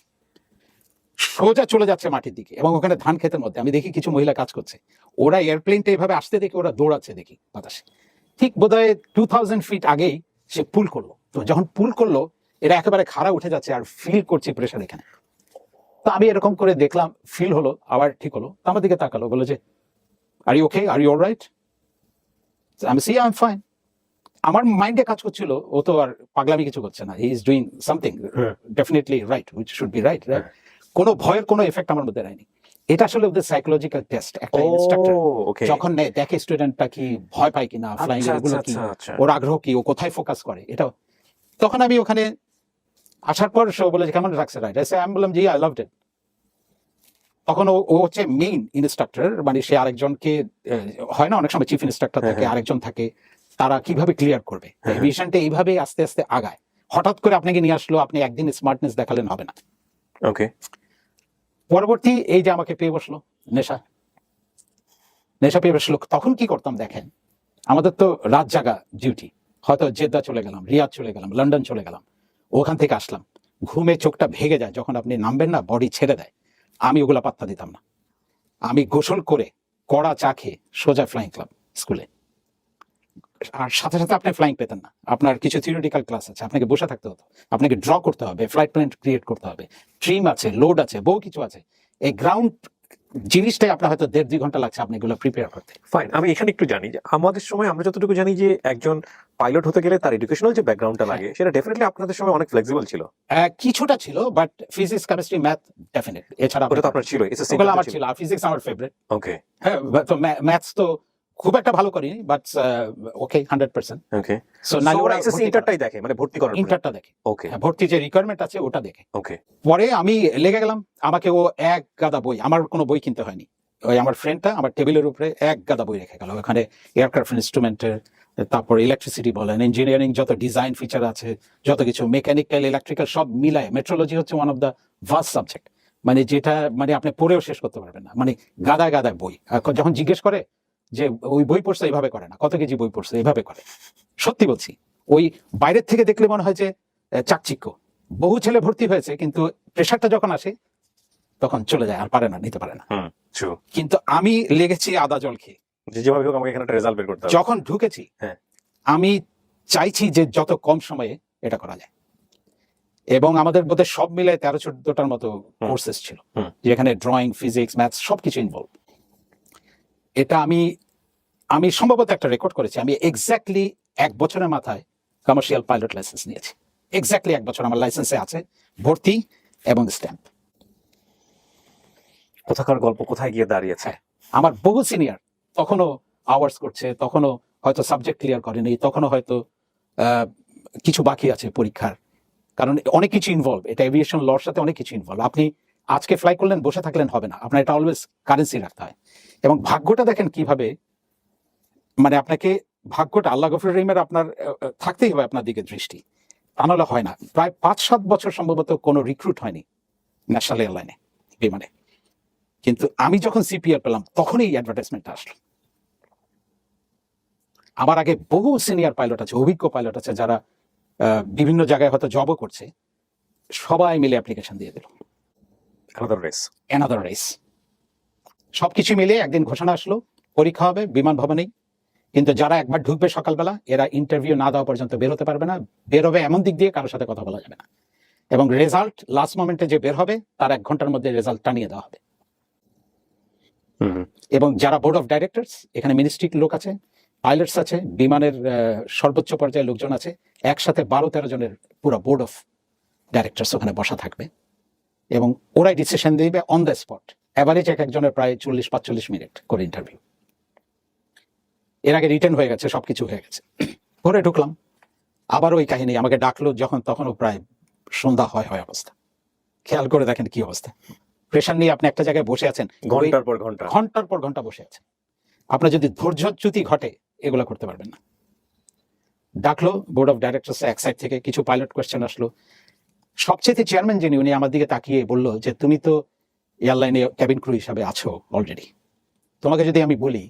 সোজা চলে যাচ্ছে মাটির দিকে, এবং ওখানে ধান ক্ষেতের মধ্যে আমি দেখি কিছু মহিলা কাজ করছে, ওরা এয়ারপ্লেনটা এভাবে আসতে দেখে ওরা দৌড়াচ্ছে দেখি বাতাসে। ঠিক বোধহয় 2000 ফিট আগেই সে পুল করলো। তো যখন পুল করলো, এরা একেবারে খাড়া উঠে যাচ্ছে, আর ফিল করছে প্রেশার এখানে। তো আমি এরকম করে দেখলাম, ফিল হলো, আবার ঠিক হলো। তো আমার দিকে তাকালো, বলে যে are you okay, are you alright? আমি সি আই এম ফাইন। আমার মাইন্ডে কাজ করছিল ও তো আর পাগলামি কিছু করছে না, he is doing something definitely right, which should be right. কোনো ভয়ের কোনো এফেক্ট আমার মধ্যে নেয়নি। এটা আসলে ওদের সাইকোলজিক্যাল টেস্ট। একটা ইনস্ট্রাক্টর ওকে, যখন দেখে স্টুডেন্টটা কি ভয় পায় কিনা, ফ্লাইং আচ্ছা এগুলো আচ্ছা কি, আচ্ছা। ওর আগ্রহ কি, ও কোথায় ফোকাস করে, এটা। তখন আমি ওখানে আসার পর সে বলে যে কেমন রাখছে রাইট, আমি বললাম জি আই লাভড ইট। তখন ও হচ্ছে মেইন ইনস্ট্রাক্টর, মানে সে আরেকজনকে হয় না অনেক সময় চিফ ইনস্ট্রাক্টর থাকে, আরেকজন থাকে, তারা কিভাবে ক্লিয়ার করবে এভিয়েশনটা এইভাবে আস্তে আস্তে আগায়। হঠাৎ করে আপনাকে নিয়ে আসলো, আপনি একদিন স্মার্টনেস দেখালেন হবে না। ওকে, পরবর্তী এই যে আমাকে পেয়ে বসলো নেশা পেয়ে বসলো, তখন কি করতাম দেখেন, আমাদের তো রাত জাগা ডিউটি, হয়তো জেদ্দা চলে গেলাম, রিয়াদ চলে গেলাম, লন্ডন চলে গেলাম, ওখান থেকে আসলাম, ঘুমে চোখটা ভেঙে যায় যখন আপনি নামবেন না, বডি ছেড়ে দেয়। আমি ওগুলা পাত্তা দিতাম না। আমি গোসল করে কড়া চা খেয়ে সোজা ফ্লাইং ক্লাব স্কুলে। আর সাথে সাথে আপনি ফ্লাইং পেতেন না, আপনার কিছু থিওরিটিক্যাল ক্লাস আছে, আপনাকে বসে থাকতে হতো, আপনাকে ড্র করতে হবে, ফ্লাইট প্ল্যান ক্রিয়েট করতে হবে, ট্রিম আছে, লোড আছে, বহু কিছু আছে। এই গ্রাউন্ড জিনিসটাই আপনার হয়তো 1.5-2 ঘন্টা লাগছে আপনি এগুলো প্রিপেয়ার করতে। ফাইন। আমি এখানে একটু জানি যে আমাদের সময় আমরা যতটুকু জানি যে একজন পাইলট হতে গেলে তার এডুকেশনাল যে ব্যাকগ্রাউন্ডটা লাগে সেটা ডেফিনেটলি আপনাদের সময় অনেক ফ্লেক্সিবল ছিল। কিছুটা ছিল, but physics, chemistry, math definite. এছাড়া ওটা তো আপনার ছিল, এসএসসি ওগুলো আমার ছিল। আর ফিজিক্স আমার ফেভারিট। ওকে হ্যাঁ, তো ম্যাথস তো খুব একটা ভালো করিনি, বাট ওকে 100%। ওকে। সো না ওরা এসএসসি ইন্টারটাই দেখে, মানে ভর্তি করার পরে। ইন্টারটা দেখে, ওকে ভর্তি যে রিকোয়ারমেন্ট আছে ওটা দেখে। ওকে পরে আমি লেগে গেলাম, আমাকে ও এক গাদা বই, আমার কোনো বই কিনতে হয়নি, ওই আমার ফ্রেন্ডটা আমার টেবিলের উপরে এক গাদা বই রেখে গেল। ওখানে এয়ারক্রাফট ইনস্ট্রুমেন্টের, তারপর ইলেকট্রিসিটি বলেন, ইঞ্জিনিয়ারিং যত ডিজাইন ফিচার আছে, যত কিছু মেকানিক্যাল, ইলেকট্রিক্যাল সব মিলায়। মেট্রোলজি হচ্ছে one of the vast subject, মানে যেটা মানে আপনি পড়েও শেষ করতে পারবেন না, মানে গাদায় গাদায় বই। যখন জিজ্ঞেস করে যে ওই বই পড়ছে, এইভাবে করে না, কত কেজি বই পড়ছে, এইভাবে করে। সত্যি বলছি, ওই বাইরের থেকে দেখলে মনে হয় যে চাকচিক্য, বহু ছেলে ভর্তি হয়েছে, কিন্তু প্রেশারটা যখন আসে তখন চলে যায়, আর পারে না, নিতে পারে না। ট্রু। কিন্তু আমি লেগেছি আদা জল খেয়ে। যেভাবে হোক আমাকে এখানে একটা রেজাল্ট বের করতে হবে। যখন ঢুকেছি হ্যাঁ। আমি চাইছি যে যত কম সময়ে এটা করা যায়, এবং আমাদের বোধ সব মিলে 13-14টার মতো কোর্সেস ছিল, যেখানে ড্রয়িং, ফিজিক্স, ম্যাথস সবকিছু ইনভলভ। এটা আমি সম্ভবত একটা রেকর্ড করেছি, আমি এক্স্যাক্টলি 1 বছরের মাথায় কমার্শিয়াল পাইলট লাইসেন্স নিয়েছি। এক্স্যাক্টলি 1 বছর আমার লাইসেন্সে আছে, ভর্তি এবং স্ট্যাম্প। কোথাকার গল্প কোথায় গিয়ে দাঁড়িয়েছে। আমার বহু সিনিয়র তখনও আওয়ার্স করছে, তখনও হয়তো সাবজেক্ট ক্লিয়ার করেনি, তখনও হয়তো কিছু বাকি আছে পরীক্ষার, কারণ অনেক কিছু ইনভলভ। এটা এভিয়েশন লর সাথে অনেক কিছু ইনভলভ। আপনি আজকে ফ্লাই করলেন, বসে থাকলেন হবে না, আপনার এটা অলওয়েজ কারেন্সি রাখতে হয়। এবং ভাগ্যটা দেখেন কিভাবে, মানে আপনাকে ভাগ্যটা আল্লাহ গফুর রহিমের আপনার থাকতেই হবে আপনার দিকে দৃষ্টি, তা নাহলে হয় না। প্রায় 5-7 বছর সম্ভবত কোনো রিক্রুট হয়নি ন্যাশনাল এয়ারলাইনে, বিমানে। কিন্তু আমি যখন সিপিআর পেলাম তখনই অ্যাডভার্টাইজমেন্টটা আসলো। আমার আগে বহু সিনিয়র পাইলট আছে, অভিজ্ঞ পাইলট আছে, যারা বিভিন্ন জায়গায় হয়তো জবও করছে, সবাই মিলে অ্যাপ্লিকেশন দিয়ে দিল। Another race. সবকিছু মিলে একদিন ঘোষণা আসলো, পরীক্ষা হবে বিমান ভবনেই, কিন্তু যারা একবার ঢুকবে সকালবেলা, এরা ইন্টারভিউ না দেওয়া পর্যন্ত বেরোতে পারবে না। বেরোবে এমন দিক দিয়ে কারোর সাথে কথা বলা যাবে না, এবং রেজাল্ট লাস্ট মোমেন্টে যে বের হবে তার 1 ঘন্টার মধ্যে রেজাল্ট টানিয়ে দেওয়া হবে। এবং যারা বোর্ড অফ ডাইরেক্টরস, এখানে মিনিস্ট্রির লোক আছে, পাইলটস আছে, বিমানের সর্বোচ্চ পর্যায়ের লোকজন আছে, একসাথে 12-13 জনের পুরো বোর্ড অফ ডাইরেক্টরস ওখানে বসা থাকবে, এবং ওরাই ডিসিশন দিবে অন দ্য স্পট। অ্যাভারেজ একজনের প্রায় 40-45 মিনিট করে ইন্টারভিউ। এর আগে রিটেন হয়ে গেছে, সবকিছু হয়ে গেছে। পরে ঢুকলাম, আবার ওই কাহিনী, আমাকে ডাকলো যখন, তখনও প্রায় সন্ধ্যা হয় অবস্থা। খেয়াল করে দেখেন কি অবস্থা, প্রেশার নিয়ে আপনি একটা জায়গায় বসে আছেন, ঘন্টার পর ঘন্টা বসে আছেন। আপনার যদি ধৈর্যচ্যুতি ঘটে, এগুলো করতে পারবেন না। ডাকলো বোর্ড অফ ডাইরেক্টরস এক সাইড থেকে, কিছু পাইলট কোয়েশ্চেন আসলো। সবচেয়ে চেয়ারম্যান যিনি, উনি আমার দিকে তাকিয়ে বললো যে তুমি তো এয়ারলাইনে ক্যাবিন ক্রু হিসাবে আছো অলরেডি, তোমাকে যদি আমি বলি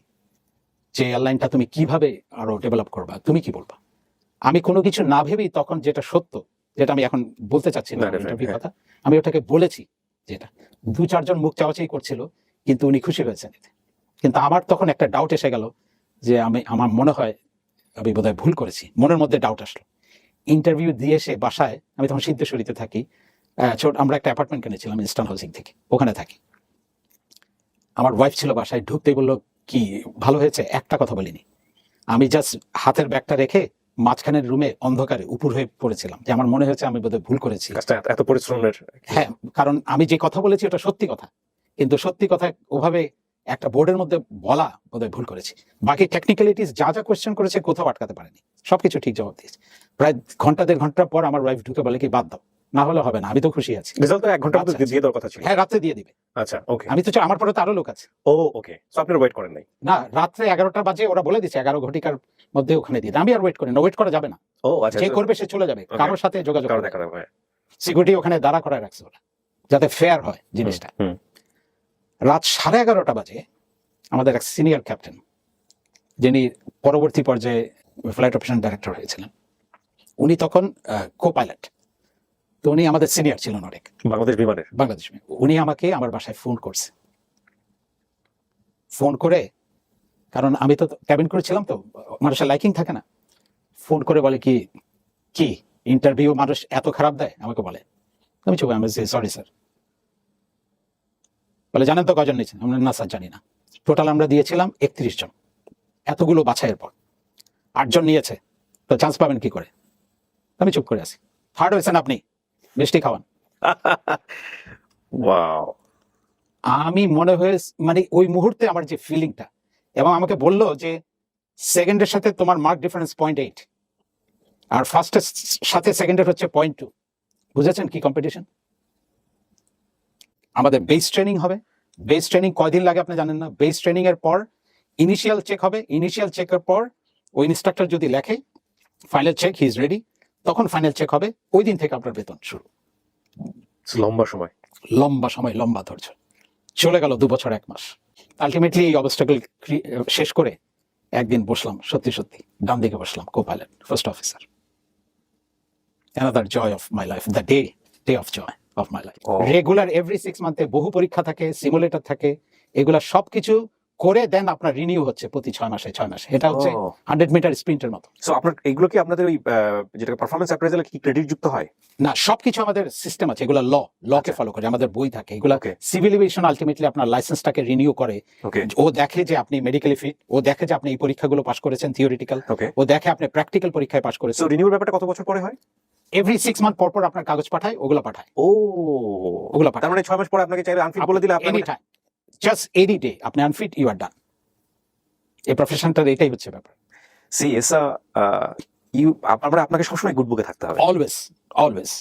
যে এয়ারলাইনটা তুমি কিভাবে আরো ডেভেলপ করবা, তুমি কি বলবা? আমি কোনো কিছু না ভেবেই তখন যেটা সত্য, যেটা আমি এখন বলতে চাচ্ছি না ইন্টারভিউ কথা, আমি ওটাকে বলেছি যেটা 2-4 জন মুখ চাওয়াচাই করছিল, কিন্তু উনি খুশি হয়েছেন এতে। কিন্তু আমার তখন একটা ডাউট এসে গেল যে আমার মনে হয় আমি বোধহয় ভুল করেছি, মনের মধ্যে ডাউট আসলো। ইন্টারভিউ দিয়ে এসে বাসায়, আমি তখন সিদ্ধেশ্বরীতে থাকি, আমরা একটা অ্যাপার্টমেন্ট কিনেছিলাম ইস্টার্ন হাউসিং থেকে, ওখানে থাকি। আমার ওয়াইফ ছিল বাসায়, ঢুকতে বললো কি ভালো হয়েছে, একটা কথা বলিনি। আমি জাস্ট হাতের ব্যাগটা রেখে মাঝখানের রুমে অন্ধকারে উপর হয়ে পড়েছিলাম, যে আমার মনে হয়েছে আমি বোধহয় ভুল করেছি। কাজটা এত পরিশ্রমের। হ্যাঁ, কারণ আমি যে কথা বলেছি ওটা সত্যি কথা, কিন্তু সত্যি কথা ওভাবে একটা বোর্ডের মধ্যে বলা বোধহয় ভুল করেছি। বাকি টেকনিক্যালিটিস যা যা কোয়েশ্চেন করেছে কোথাও আটকাতে পারেনি, সবকিছু ঠিক জবাব দিয়েছে। প্রায় ঘন্টা 1.5 ঘন্টা পর আমার ওয়াইফ ঢুকে বলে কি বাদ দাও, না হলে হবে না, আমি তো খুশি আছি। রেজাল্ট তো 1 ঘন্টার মধ্যে আচ্ছা, দিয়ে দেওয়ার কথা ছিল। হ্যাঁ, রাত্রে দিয়ে দিবে। আচ্ছা, ওকে। আমি তো চাই, আমার পরে তো আরো লোক আছে। ও ওকে, সো আপনি ওয়েট করেন নাই? না, রাত্রে 11টা বাজে ওরা বলে দিচ্ছে 11 ঘটিকার মধ্যে ওখানে দিয়ে দিই। আমি আর ওয়েট করি না, ওয়েট করা যাবে না। ও আচ্ছা, যে করবে সে চলে যাবে, Okay. কারোর সাথে যোগাযোগ কারো করবে দেখা না। যাবে। সিকিউরিটি ওখানে দাঁড়া করায় রাখছে ওরা, যাতে ফেয়ার হয় জিনিসটা। হুম। রাত 11:30 বাজে আমাদের এক সিনিয়র ক্যাপ্টেন, যিনি পরবর্তী পর্যায়ে ফ্লাইট অপারেশন ডাইরেক্টর হয়েছিলেন, উনি তখন কো পাইলট, তো উনি আমাদের সিনিয়র ছিলেন অনেক বাংলাদেশ বিমানের। বাংলাদেশ। উনি আমাকে আমার বাসায় ফোন করছে, ফোন করে, কারণ আমি তো ক্যাবিন করেছিলাম, তো মানুষের লাইকিং থাকে না, ফোন করে বলে কি কি ইন্টারভিউ মানুষ এত খারাপ দেয়, আমাকে বলে। আমি চুপ, আমি সরি স্যার। বলে জানেন তো কজন নিয়েছেন? আমরা না স্যার জানি না। টোটাল আমরা দিয়েছিলাম 31 জন, এতগুলো বাছাইয়ের পর 8 জন নিয়েছে, তো চান্স পাবেন কি করে? আমি চুপ করে আছি। থার্ড হয়েছেন আপনি, মিষ্টি খাওয়ান। ওয়াও। আমি মনে হয়ে মানে ওই মুহূর্তে আমার যে ফিলিংটা, এবং আমাকে বললো যে সেকেন্ডের সাথে তোমার মার্ক ডিফারেন্স 0.8, আর ফার্স্টের সাথে সেকেন্ডের হচ্ছে 0.2। বুঝেছেন কি কম্পিটিশন? আমাদের বেস ট্রেনিং হবে। বেস ট্রেনিং কয়দিন লাগে আপনি জানেন না? বেস ট্রেনিং এর পর ইনিশিয়াল চেক হবে, ইনিশিয়াল চেকের পর ওই ইনস্ট্রাক্টর যদি লেখে final check, he is ready, তখন ফাইনাল চেক হবে, ওই দিন থেকে আপনার বেতন শুরু। লম্বা সময়। লম্বা সময়, লম্বা ধৈর্য। চলে গেল 2 বছর 1 মাস। আলটিমেটলি এই অবস্টাকল শেষ করে একদিন বসলাম, সত্যি সত্যি ডান দিকে বসলাম, copilot, first officer. Another joy of my life, the day of joy of my life. Oh. Regular every 6 মান্থে বহু পরীক্ষা থাকে, সিমুলেটর থাকে, এগুলা সবকিছু করে দেন আপনার রিনিউ হচ্ছে প্রতি 6 মাসে 6 মাসে। এটা হচ্ছে Oh. 100 মিটার স্প্রিন্টের মতো। সো আপনার এগুলো কি আপনাদের ওই যেটা পারফরম্যান্স অ্যাপ্রাইজালে কি ক্রেডিট যুক্ত হয়? না, সবকিছু আমাদের সিস্টেম আছে, এগুলো লকে আচ্ছা। ফলো করে, আমাদের বই থাকে এগুলো। Okay. সিভিল এভিয়েশন আলটিমেটলি আপনার লাইসেন্সটাকে রিনিউ করে। ওকে ও দেখে যে আপনি মেডিকেলি ফিট, ও দেখে যে আপনি এই পরীক্ষাগুলো পাস করেছেন থিওরিটিক্যাল, ওকে। ও দেখে আপনি প্র্যাকটিক্যাল পরীক্ষায় পাস সো করেছেন। রিনিউর ব্যাপারটা কত বছর পরে হয়? এভরি 6 মান্থ পর পর আপনার কাগজ পাঠায়, ওগুলো পাঠায়। ও ওগুলো পাঠায় তার মানে 6 মাস পরে আপনাকে চাইলে আনফিট বলে দিলে আপনি any time, just any day আপনি আনফিট, ইউ আর ডান। এই প্রফেশনটার এটাই হচ্ছে ব্যাপার। সি এসা আমরা আপনাকে সবসময় গুড বুকে থাকতে হবে। Always always.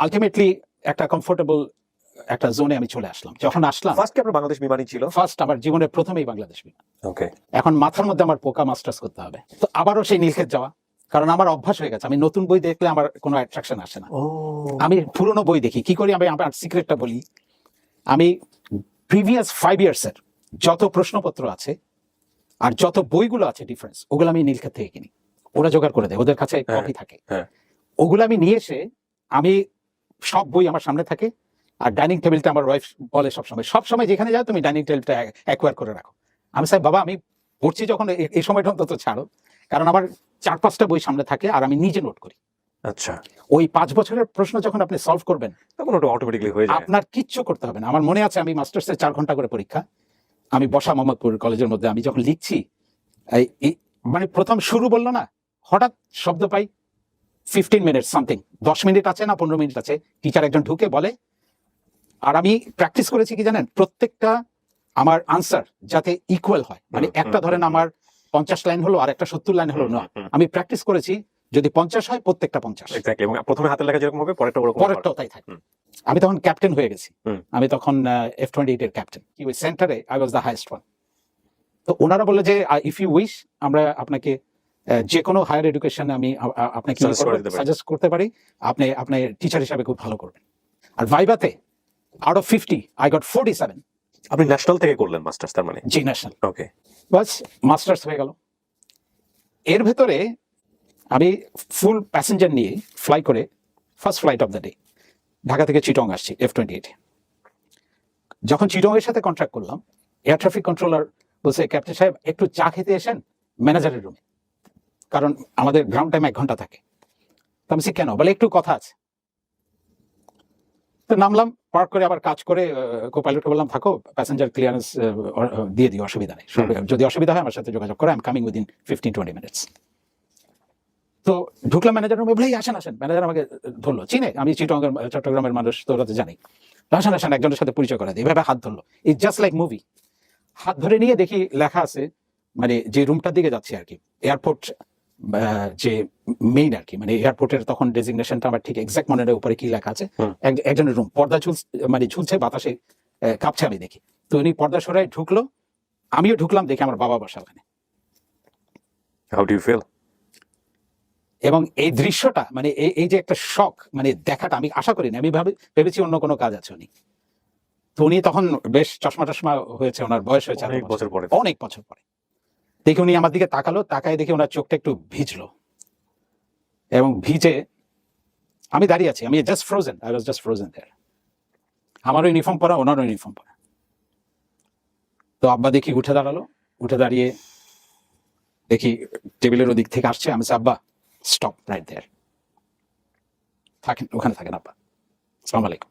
আলটিমেটলি একটা কমফোর্টেবল একটা জোনে আমি চলে আসলাম। যখন আসলাম, ফার্স্ট কি আপনার বাংলাদেশ বিমানই ছিল? ফার্স্ট আমার জীবনের প্রথমেই বাংলাদেশ বিমান। ওকে এখন মাথার মধ্যে আমার পোকা মাস্টার্স করতে হবে, তো আবারও সেই নীলক্ষেত যাওয়া, কারণ আমার অভ্যাস হয়ে গেছে। আমি নতুন বই দেখলে আমার কোনো অ্যাট্রাকশন আসে না, ও আমি পুরনো বই দেখি। কি করি, আমি আমার সিক্রেটটা বলি, আমি প্রিভিয়াস 5 ইয়ার্সের যত প্রশ্নপত্র আছে আর যত বইগুলো আছে ডিফারেন্স, ওগুলো আমি নীলক্ষেত থেকে কিনি, ওরা জোগাড় করে দেয়, ওদের কাছে কপি থাকে। হ্যাঁ। ওগুলো আমি নিয়ে এসে, আমি সব বই আমার সামনে থাকে, আর ডাইনিং টেবিলটা আমার ওয়াইফ বলে সবসময় যেখানে যাও তুমি ডাইনিং টেবিলটা অ্যাকোয়ার করে রাখো। আমি স্যার বাবা আমি পড়ছি যখন, এই সময়টা অন্তত ছাড়ো, কারণ আমার 4-5টা বই সামনে থাকে আর আমি নিজে নোট করি। আচ্ছা, ওই 5 বছরের প্রশ্ন যখন আপনি সলভ করবেন, তখন ওটা অটোমেটিক্যালি হয়ে যায়। আপনার কিচ্ছু করতে হবে না। আমার মনে আছে আমি মাস্টার্সের 4 ঘন্টা করে পরীক্ষা, আমি বসা মোহাম্মদপুর কলেজের মধ্যে, আমি যখন লিখছি, মানে প্রথম শুরু বললো না, হঠাৎ শব্দ পাই 15 মিনিট সামথিং, 10 মিনিট আছে না 15 মিনিট আছে, টিচার একজন ঢুকে বলে। আর আমি প্র্যাকটিস করেছি কি জানেন, প্রত্যেকটা আমার আনসার যাতে ইকুয়াল হয়, মানে একটা ধরেন আমার 50 লাইন হলো আর একটা 70 লাইন হলো না, আমি প্র্যাকটিস করেছি যদি 50 হয় প্রত্যেকটা 50। এক্স্যাক্টলি, এবং প্রথমে হাতের লেখা যেরকম হবে পরেরটা ওরকম হবে। পরেরটাও তাই থাকে। আমি তখন ক্যাপ্টেন হয়ে গেছি, হুম। আমি তখন F-28 এর ক্যাপ্টেন, কি ওই সেন্টারে I was the highest one. তো ওনারা বললো যে ইফ ইউ উইশ, আমরা আপনাকে যে কোনো হায়ার এডুকেশন আমি আপনাকে সাজেস্ট করতে পারি, আপনি আপনার টিচার হিসাবে খুব ভালো করবেন। আর ভাইভাতে আউট অফ 50 আই গট 47। আপনি ন্যাশনাল থেকে করলেন মাস্টার্স তার মানে? জি, ন্যাশনাল। ওকে। বাস মাস্টার্স হয়ে গেল। এর ভেতরে আমি ফুল প্যাসেঞ্জার নিয়ে ফ্লাই করে, first flight of the day, Dhaka থেকে চিটং আসছি F-28। যখন চিটংয়ের সাথে কন্ট্রাক্ট করলাম, এয়ার ট্রাফিক কন্ট্রোলার বলছে, ক্যাপ্টেন সাহেব একটু চা খেতে এসেন ম্যানেজারের রুমে, কারণ আমাদের গ্রাউন্ড টাইম 1 ঘন্টা থাকে। তো আমি বলছি, কেন? বলে একটু কথা আছে। তো নামলাম, পার্ক করে আবার কাজ করে কো পাইলটকে বললাম, থাকো, প্যাসেঞ্জার ক্লিয়ারেন্স দিয়ে দিও, অসুবিধা নেই, যদি অসুবিধা হয় আমার সাথে যোগাযোগ করো, I am coming within 15-20 minutes. তো ঢুকলাম ম্যানেজার রুমে, বলে আসেন আসেন। ম্যানেজার আমাকে ধরলো, চিনে, আমি চট্টগ্রামের মানুষ, তো ওরা তো জানি। আসেন আসেন, একজনের সাথে পরিচয় করে দিই। এভাবে হাত ধরলো, ইটস জাস্ট লাইক মুভি। হাত ধরে নিয়ে দেখি লেখা আছে, মানে যে রুমটার দিকে যাচ্ছি আর কি, এয়ারপোর্ট যে মেইন আর কি, মানে এয়ারপোর্টের তখন ডেজিগনেশনটা আমার ঠিক এক্সাক্ট মনে নেই, উপরে কি লেখা আছে। একজনের রুম, পর্দা মানে ঝুলছে, বাতাসে কাঁপছে, আমি দেখি। তো উনি পর্দা সরায় ঢুকলো, আমিও ঢুকলাম, দেখি আমার বাবা বসা ওখানে। How do you feel? এবং এই দৃশ্যটা, মানে এই যে একটা শখ, মানে দেখাটা আমি আশা করিনি। আমি ভেবেছি অন্য কোনো কাজ আছে উনি। তো উনি তখন বেশ চশমা টশমা হয়েছে, ওনার বয়স হয়েছে অনেক বছর পরে। অনেক বছর পরে। দেখি উনি আমার দিকে তাকালো, তাকায় দেখি ওনার চোখটা একটু ভিজলো, এবং ভিজে আমি দাঁড়িয়ে আছি, আমি just frozen, I was just frozen there. আমারও ইউনিফর্ম পরা, ওনারও ইউনিফর্ম পরা। তো আব্বা দেখি উঠে দাঁড়ালো, উঠে দাঁড়িয়ে দেখি টেবিলের ওদিক থেকে আসছে। আমি বলছি, আব্বা স্টপ রাইট দেয়ার, থাকেন ওখানে, থাকেন আব্বা, আসসালামু আলাইকুম।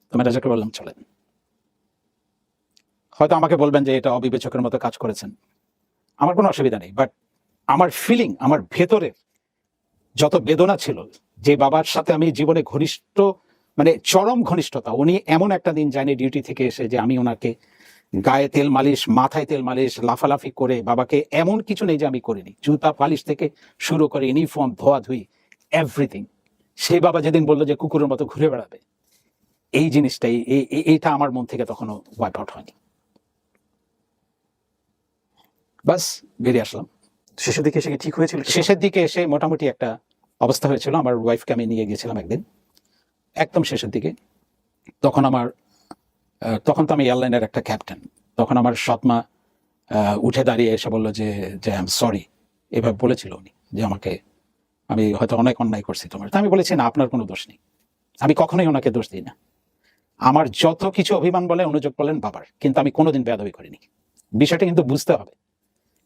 তো ম্যানেজারকে বললাম, চলেন। হয়তো আমাকে বলবেন যে এটা অবিবেচকের মতো কাজ করেছেন, আমার কোনো অসুবিধা নেই, বাট আমার ফিলিং, আমার ভেতরে যত বেদনা ছিল, যে বাবার সাথে আমি জীবনে ঘনিষ্ঠ, মানে চরম ঘনিষ্ঠতা, উনি এমন একটা দিন যায়নি ডিউটি থেকে এসে যে আমি ওনাকে গায়ে তেল মালিশ, মাথায় তেল মালিশ, লাফালাফি করে, বাবাকে এমন কিছু নেই যে আমি করিনি, জুতা পালিশ থেকে শুরু করে ইউনিফর্ম ধোয়া ধুই, এভরিথিং। সেই বাবা যেদিন বললো যে কুকুরের মতো ঘুরে বেড়াবে, এই জিনিসটাই, এইটা আমার মন থেকে তখনও ওয়াইপ আউট হয়নি। বাস বেরিয়ে আসলাম। শেষের দিকে এসে কি ঠিক হয়েছিল? শেষের দিকে এসে মোটামুটি একটা অবস্থা হয়েছিল। আমার ওয়াইফকে আমি নিয়ে গিয়েছিলাম একদিন, একদম শেষের দিকে। তখন তো আমি এয়ারলাইনের একটা ক্যাপ্টেন। তখন আমার সৎমা উঠে দাঁড়িয়ে এসে বললো যে আই এম সরি, এভাবে বলেছিল উনি, যে আমাকে, আমি হয়তো অনেক অন্যায় করছি তোমার। তা আমি বলেছি, না, আপনার কোনো দোষ নেই, আমি কখনোই ওনাকে দোষ দিই না। আমার যত কিছু অভিমান বলে, অনুযোগ বলেন বাবার, কিন্তু আমি কোনোদিন বেয়াদবি করিনি। বিষয়টা কিন্তু বুঝতে হবে,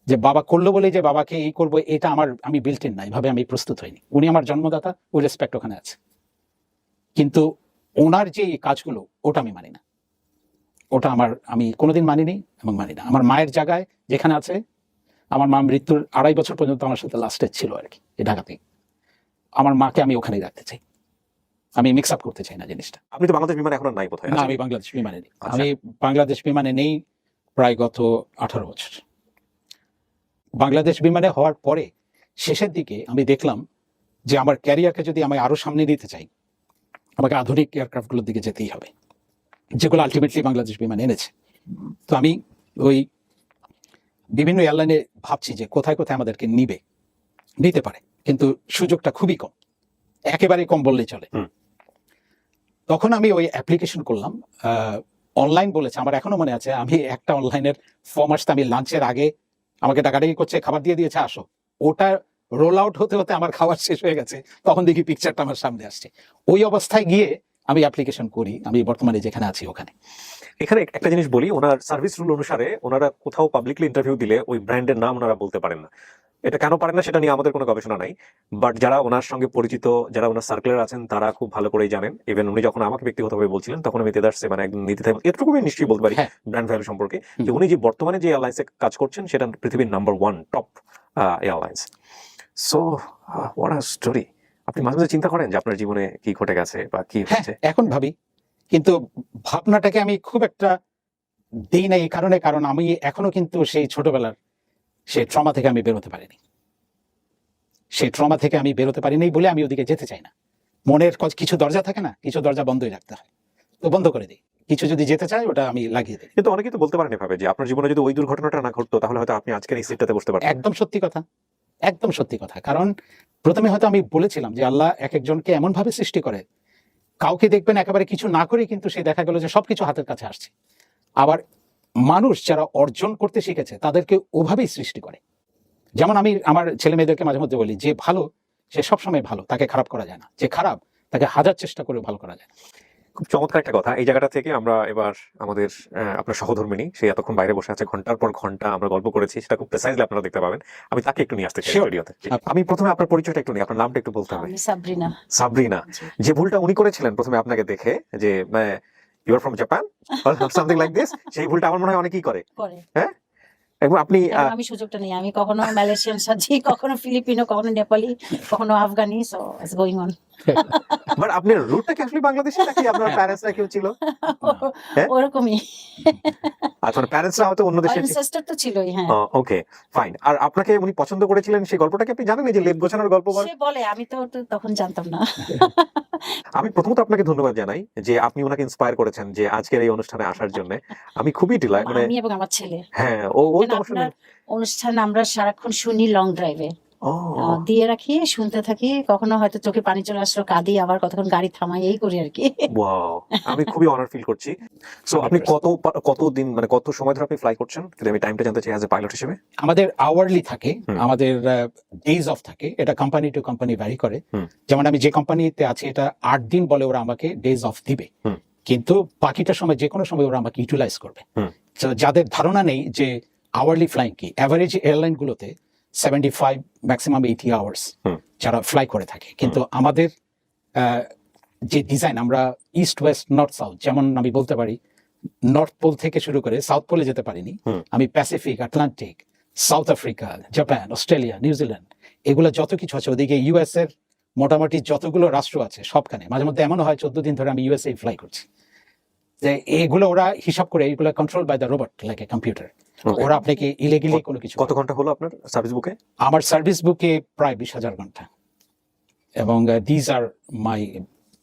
যে বাবা করলো বলে যে বাবাকে এই করবো, এটা আমি বিল্ট ইন না, এভাবে আমি প্রস্তুত হইনি। উনি আমার জন্মদাতা, ওই রেসপেক্ট ওখানে আছে, কিন্তু ওনার যে কাজগুলো, ওটা আমি মানি না, ওটা আমি কোনোদিন মানিনি এবং মানি না। আমার মায়ের জায়গায় যেখানে আছে, আমার মা মৃত্যুর 2.5 বছর পর্যন্ত আমার সাথে লাস্টে ছিল আর কি, এই ঢাকাতেই। আমার মাকে আমি ওখানেই রাখতে চাই, আমি মিক্স আপ করতে চাই না জিনিসটা। আপনি তো বাংলাদেশ বিমানে এখন আর নাই বোধহয়। না, আমি বাংলাদেশ বিমানে নেই। আচ্ছা। আমি বাংলাদেশ বিমানে নেই প্রায় গত 18 বছর। বাংলাদেশ বিমানে হওয়ার পরে শেষের দিকে আমি দেখলাম যে আমার ক্যারিয়ারকে যদি আমি আরো সামনে নিতে চাই, আমাকে আধুনিক এয়ারক্রাফটগুলোর দিকে যেতেই হবে, যেগুলো আলটিমেটলি বাংলাদেশ বিমান এনেছে। তো আমি ওই বিভিন্ন এয়ারলাইনে ভাবছি যে কোথায় কোথায় আমাদেরকে নিতে পারে, কিন্তু সুযোগটা খুবই কম, একেবারে কম বললেই চলে। তখন আমি ওই অ্যাপ্লিকেশন করলাম, অনলাইন বলেছে, আমার এখনো মনে আছে, আমি একটা অনলাইনের ফর্ম আসতে, আমি লাঞ্চের আগে আমাকে ডাকাডাকি করছে, খাবার দিয়ে দিয়েছে, আসো। ওটা রোল আউট হতে হতে আমার খাবার শেষ হয়ে গেছে, তখন দেখি পিকচারটা আমার সামনে আসছে। ওই অবস্থায় গিয়ে আমি অ্যাপ্লিকেশন করি, আমি বর্তমানে যেখানে আছি ওখানে। এখানে একটা জিনিস বলি, ওনার সার্ভিস রুল অনুসারে ওনারা কোথাও পাবলিকলি ইন্টারভিউ দিলে ওই ব্র্যান্ডের নাম ওনারা বলতে পারেন না। এটা কেন পারেন না সেটা নিয়ে আমাদের কোনো গবেষণা নাই, বাট যারা ওনার সঙ্গে পরিচিত, যারা ওনার সার্কেলার আছেন, তারা খুব ভালো করেই জানেন। ইভেন উনি যখন আমাকে ব্যক্তিগতভাবে বলছিলেন, তখন আমি তেদার্সে, মানে একদম নীতিতে এটুকু আমি নিশ্চয়ই বলতে পারি ব্র্যান্ড ভ্যালু সম্পর্কে, যে উনি যে বর্তমানে যে এয়ারলাইন্সে কাজ করছেন, সেটা পৃথিবীর number 1 top airlines. So what a story. আপনি মাঝে মাঝে চিন্তা করেন যে আপনার জীবনে কি ঘটে গেছে বা কি হচ্ছে? এখন ভাবি, কিন্তু ভাবনাটাকে আমি খুব একটা দিই না, এই কারণ আমি এখনো কিন্তু সেই ছোটবেলার সেই ট্রমা থেকে আমি বেরোতে পারিনি। সেই ট্রমা থেকে আমি বেরোতে পারিনি বলে আমি ওদিকে যেতে চাই না। মনের কিছু দরজা থাকে না, কিছু দরজা বন্ধই রাখতে হয়, তো বন্ধ করে দিই। কিছু যদি যেতে চাই, ওটা আমি লাগিয়ে দিই। কিন্তু অনেকেই তো বলতে পারেন এভাবে যে আপনার জীবনে যদি ওই দুর্ঘটনাটা না ঘটতো, তাহলে হয়তো আপনি আজকের এই সিটটাতে বসতে পারতেন। একদম সত্যি কথা, একদম সত্যি কথা। কারণ প্রথমে হয়তো আমি বলেছিলাম যে আল্লাহ এক একজনকে এমন ভাবে সৃষ্টি করে, কাউকে দেখবেন একেবারে কিছু না করে কিন্তু সে দেখা গেল যে সবকিছু হাতের কাছে আসছে। আবার মানুষ যারা অর্জন করতে শিখেছে, তাদেরকে ওভাবেই সৃষ্টি করে। যেমন আমি আমার ছেলে মেয়েদেরকে মাঝে মধ্যে বলি, যে ভালো সে সবসময় ভালো, তাকে খারাপ করা যায় না। যে খারাপ, তাকে হাজার চেষ্টা করে ভালো করা যায় না। খুব চমৎকার একটা কথা। এই জায়গাটা থেকে আমরা এবার আমাদের আপনার সহধর্মিণী, সে এতক্ষণ বাইরে বসে আছে, ঘন্টার পর ঘন্টা আমরা গল্প করেছি, সেটা খুব প্রেসাইজলি আপনারা দেখতে পাবেন। আমি তাকে একটু নিয়ে আসতে চাই Sure. স্টুডিওতে। আমি প্রথমে আপনার পরিচয়টা একটু নিই, আপনার নামটা একটু বলতে হবে। আমি সাবরিনা। সাবরিনা। জি। যে ভুলটা উনি করেছিলেন প্রথমে আপনাকে দেখে, যে you are from Japan or something like this, সেই ভুলটা আমার মনে হয় অনেকেই করে। করে। হ্যাঁ, এবং আপনি এবং আমি সুযোগটা নেই, আমি কখনো মালয়েশিয়ান সাজি, কখনো ফিলিপিনো, কখনো নেপালি, কখনো Afghani, so it's going on. But আপনার রুটটা কি আসলে বাংলাদেশি নাকি আপনার প্যারেন্টসরা কেউ ছিল? হ্যাঁ? ওরকমই আচ্ছা, প্যারেন্টসরা হয়তো অন্য দেশের ছিল। অ্যানসেস্টর তো ছিলই। হ্যাঁ, ওকে, ফাইন। আর আপনাকে উনি পছন্দ করেছিলেন, সেই গল্পটা কি আপনি জানেন? এই যে লেপ গোছানোর গল্প। সে বলে, আমি তো তখন জানতাম না। আমি প্রথমত আপনাকে ধন্যবাদ জানাই যে আপনি ওনাকে ইন্সপায়ার করেছেন যে আজকের এই অনুষ্ঠানে আসার জন্য। আমি খুবই ডিলাইট, মানে আমি এবং আমার ছেলে। হ্যাঁ, ওই তো আপনার অনুষ্ঠান আমরা সারাক্ষণ শুনি লং ড্রাইভে, দিয়ে রাখি, শুনতে থাকি, কখনো হয়তো চোখে পানি চলে আসলো, কাঁদি, আবার কতক্ষণ গাড়ি থামাই, এই করি আর কি। ওয়াও, আমি খুবই অনার ফিল করছি। সো আপনি কতদিন, মানে কত সময় ধরে আপনি ফ্লাই করছেন, যদি আমি টাইমটা জানতে চাই অ্যাজ এ পাইলট হিসেবে? আমাদের আওয়ারলি থাকে, হুম। আমাদের ডেজ অফ থাকে, এটা কোম্পানি টু কোম্পানি ভ্যারি করে। হুম। যেমন আমি যে কোম্পানিতে আছি এটা 8 দিন বলে ওরা আমাকে ডেজ অফ দিবে, হুম। কিন্তু বাকিটা সময় যে কোনো সময় ওরা আমাকে ইউটিলাইজ করবে। হুম। তো যাদের ধারণা নেই যে আওয়ারলি ফ্লাইং কি, অ্যাভারেজ এয়ারলাইন গুলোতে 75 ম্যাক্সিমাম 80 আওয়ার্স হুম। যারা ফ্লাই করে থাকে, কিন্তু আমাদের যে ডিজাইন, আমরা ইস্ট ওয়েস্ট নর্থ সাউথ, যেমন আমি বলতে পারি নর্থ পোল থেকে শুরু করে সাউথ পোলে যেতে পারিনি, হুম। আমি Pacific, Atlantic, south Africa, Japan, Australia, New Zealand, এগুলো যত কিছু আছে, ওদিকে ইউএস এর মোটামুটি যতগুলো রাষ্ট্র আছে সবখানে, মাঝে মধ্যে এমনও হয় 14 দিন ধরে আমি ইউএসএ ফ্লাই করছি। যে এগুলো ওরা হিসাব করে, এগুলো control by the robot like a computer. Okay. ওরা আপনাকে ইলিগেলি কোনো কিছু, কত ঘন্টা হলো আপনার সার্ভিস বুকে? আমার সার্ভিস বুকে প্রায় 20,000 ঘন্টা, এবং these are my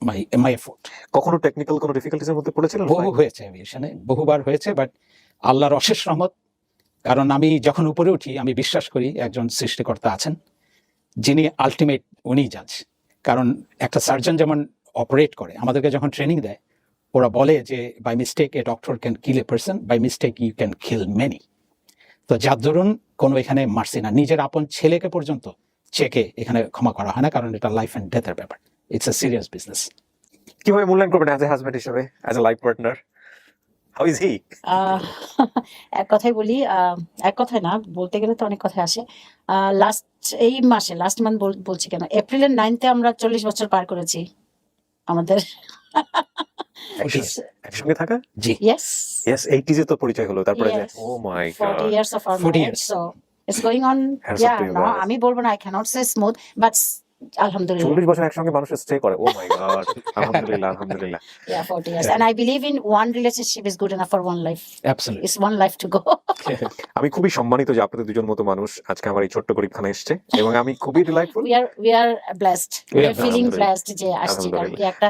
my my effort. কখনো টেকনিক্যাল কোনো ডিফিকাল্টিজের মধ্যে পড়েছিলেন? বহু হয়েছে এভিয়েশনে, বহুবার হয়েছে, বাট আল্লাহর অশেষ রহমত। কারণ আমি যখন উপরে উঠি, আমি বিশ্বাস করি একজন সৃষ্টিকর্তা আছেন, যিনি আলটিমেট, উনি জাজ। কারণ একটা সার্জন যেমন অপারেট করে, আমাদেরকে যখন ট্রেনিং দেয়, ওরা বলে যে by mistake a doctor can kill a person, by mistake you can kill many. তো যার দরুন কোনো এখানে মারছি না, নিজের আপন ছেলেকে পর্যন্ত চেকে এখানে ক্ষমা করা হয় না, কারণ এটা লাইফ অ্যান্ড ডেথের ব্যাপার। It's a serious business. কিভাবে মূল্যায়ন করবেন অ্যাজ এ হাজব্যান্ড হিসেবে, as a life partner? How is he? এক কথাই বলি, এক কথায় না, বলতে গেলে তো অনেক কথা আসে। এই মাসে, লাস্ট মান্থ বলছি কেন, এপ্রিলের 9 আমরা 40 বছর পার করেছি আমাদের। একসঙ্গে থাকা? জি, ইয়েস, ইয়েস, 80s এ তো পরিচয় হলো, তারপরে Yes. Oh my 40 God. years of our 40 marriage, years. so it's going on. Hands up Yeah, to you no, guys. আমি বলবো না, I cannot say smooth, but alhamdulillah. 40 বছর একসঙ্গে মানুষ স্টে করে, ও মাই গড। আলহামদুলিল্লাহ, আলহামদুলিল্লাহ। Yeah, 40 years. And I believe in one relationship is good enough for one life. Absolutely. It's one life to go. আমি খুবই সম্মানিত যে আপনাদের দুজন মতো মানুষ আজকে আমার এই ছোট্ট গরিবখানে এসছে, এবং আমি খুবই delightful. We are blessed. We are feeling Alhamdulillah. blessed যে আসছি, কারণ কি একটা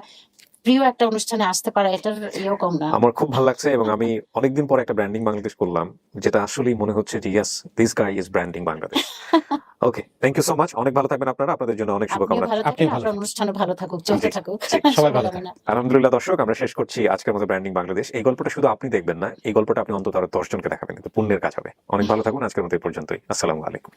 প্রিয় একটা অনুষ্ঠানে আসতে পারা, এটার ইয়েও কম না। আমার খুব ভালো লাগছে, এবং আমি অনেকদিন পর একটা ব্র্যান্ডিং বাংলাদেশ করলাম, যেটা আসলেই মনে হচ্ছে যে yes, this guy is branding Bangladesh. Okay, thank you so much. অনেক ভালো থাকবেন আপনারা, আপনাদের জন্য অনেক আপনিও শুভকামনা। ভালো আপনি থাকেন, ভালো আপনার থাকুন। অনুষ্ঠানও ভালো থাকুক, চলতে জি, থাকুক। জি, সবাই ভালো শুভকামনা। আলহামদুলিল্লাহ। দর্শক, আমরা শেষ করছি আজকের মতো ব্র্যান্ডিং বাংলাদেশ। এই গল্পটা শুধু আপনি দেখবেন না, এই গল্পটা আপনি অন্তত আরো 10 জনকে দেখাবেন, কিন্তু পুণ্যের কাজ হবে। অনেক ভালো থাকুন, আজকের মতো এই পর্যন্তই। আসসালামু আলাইকুম।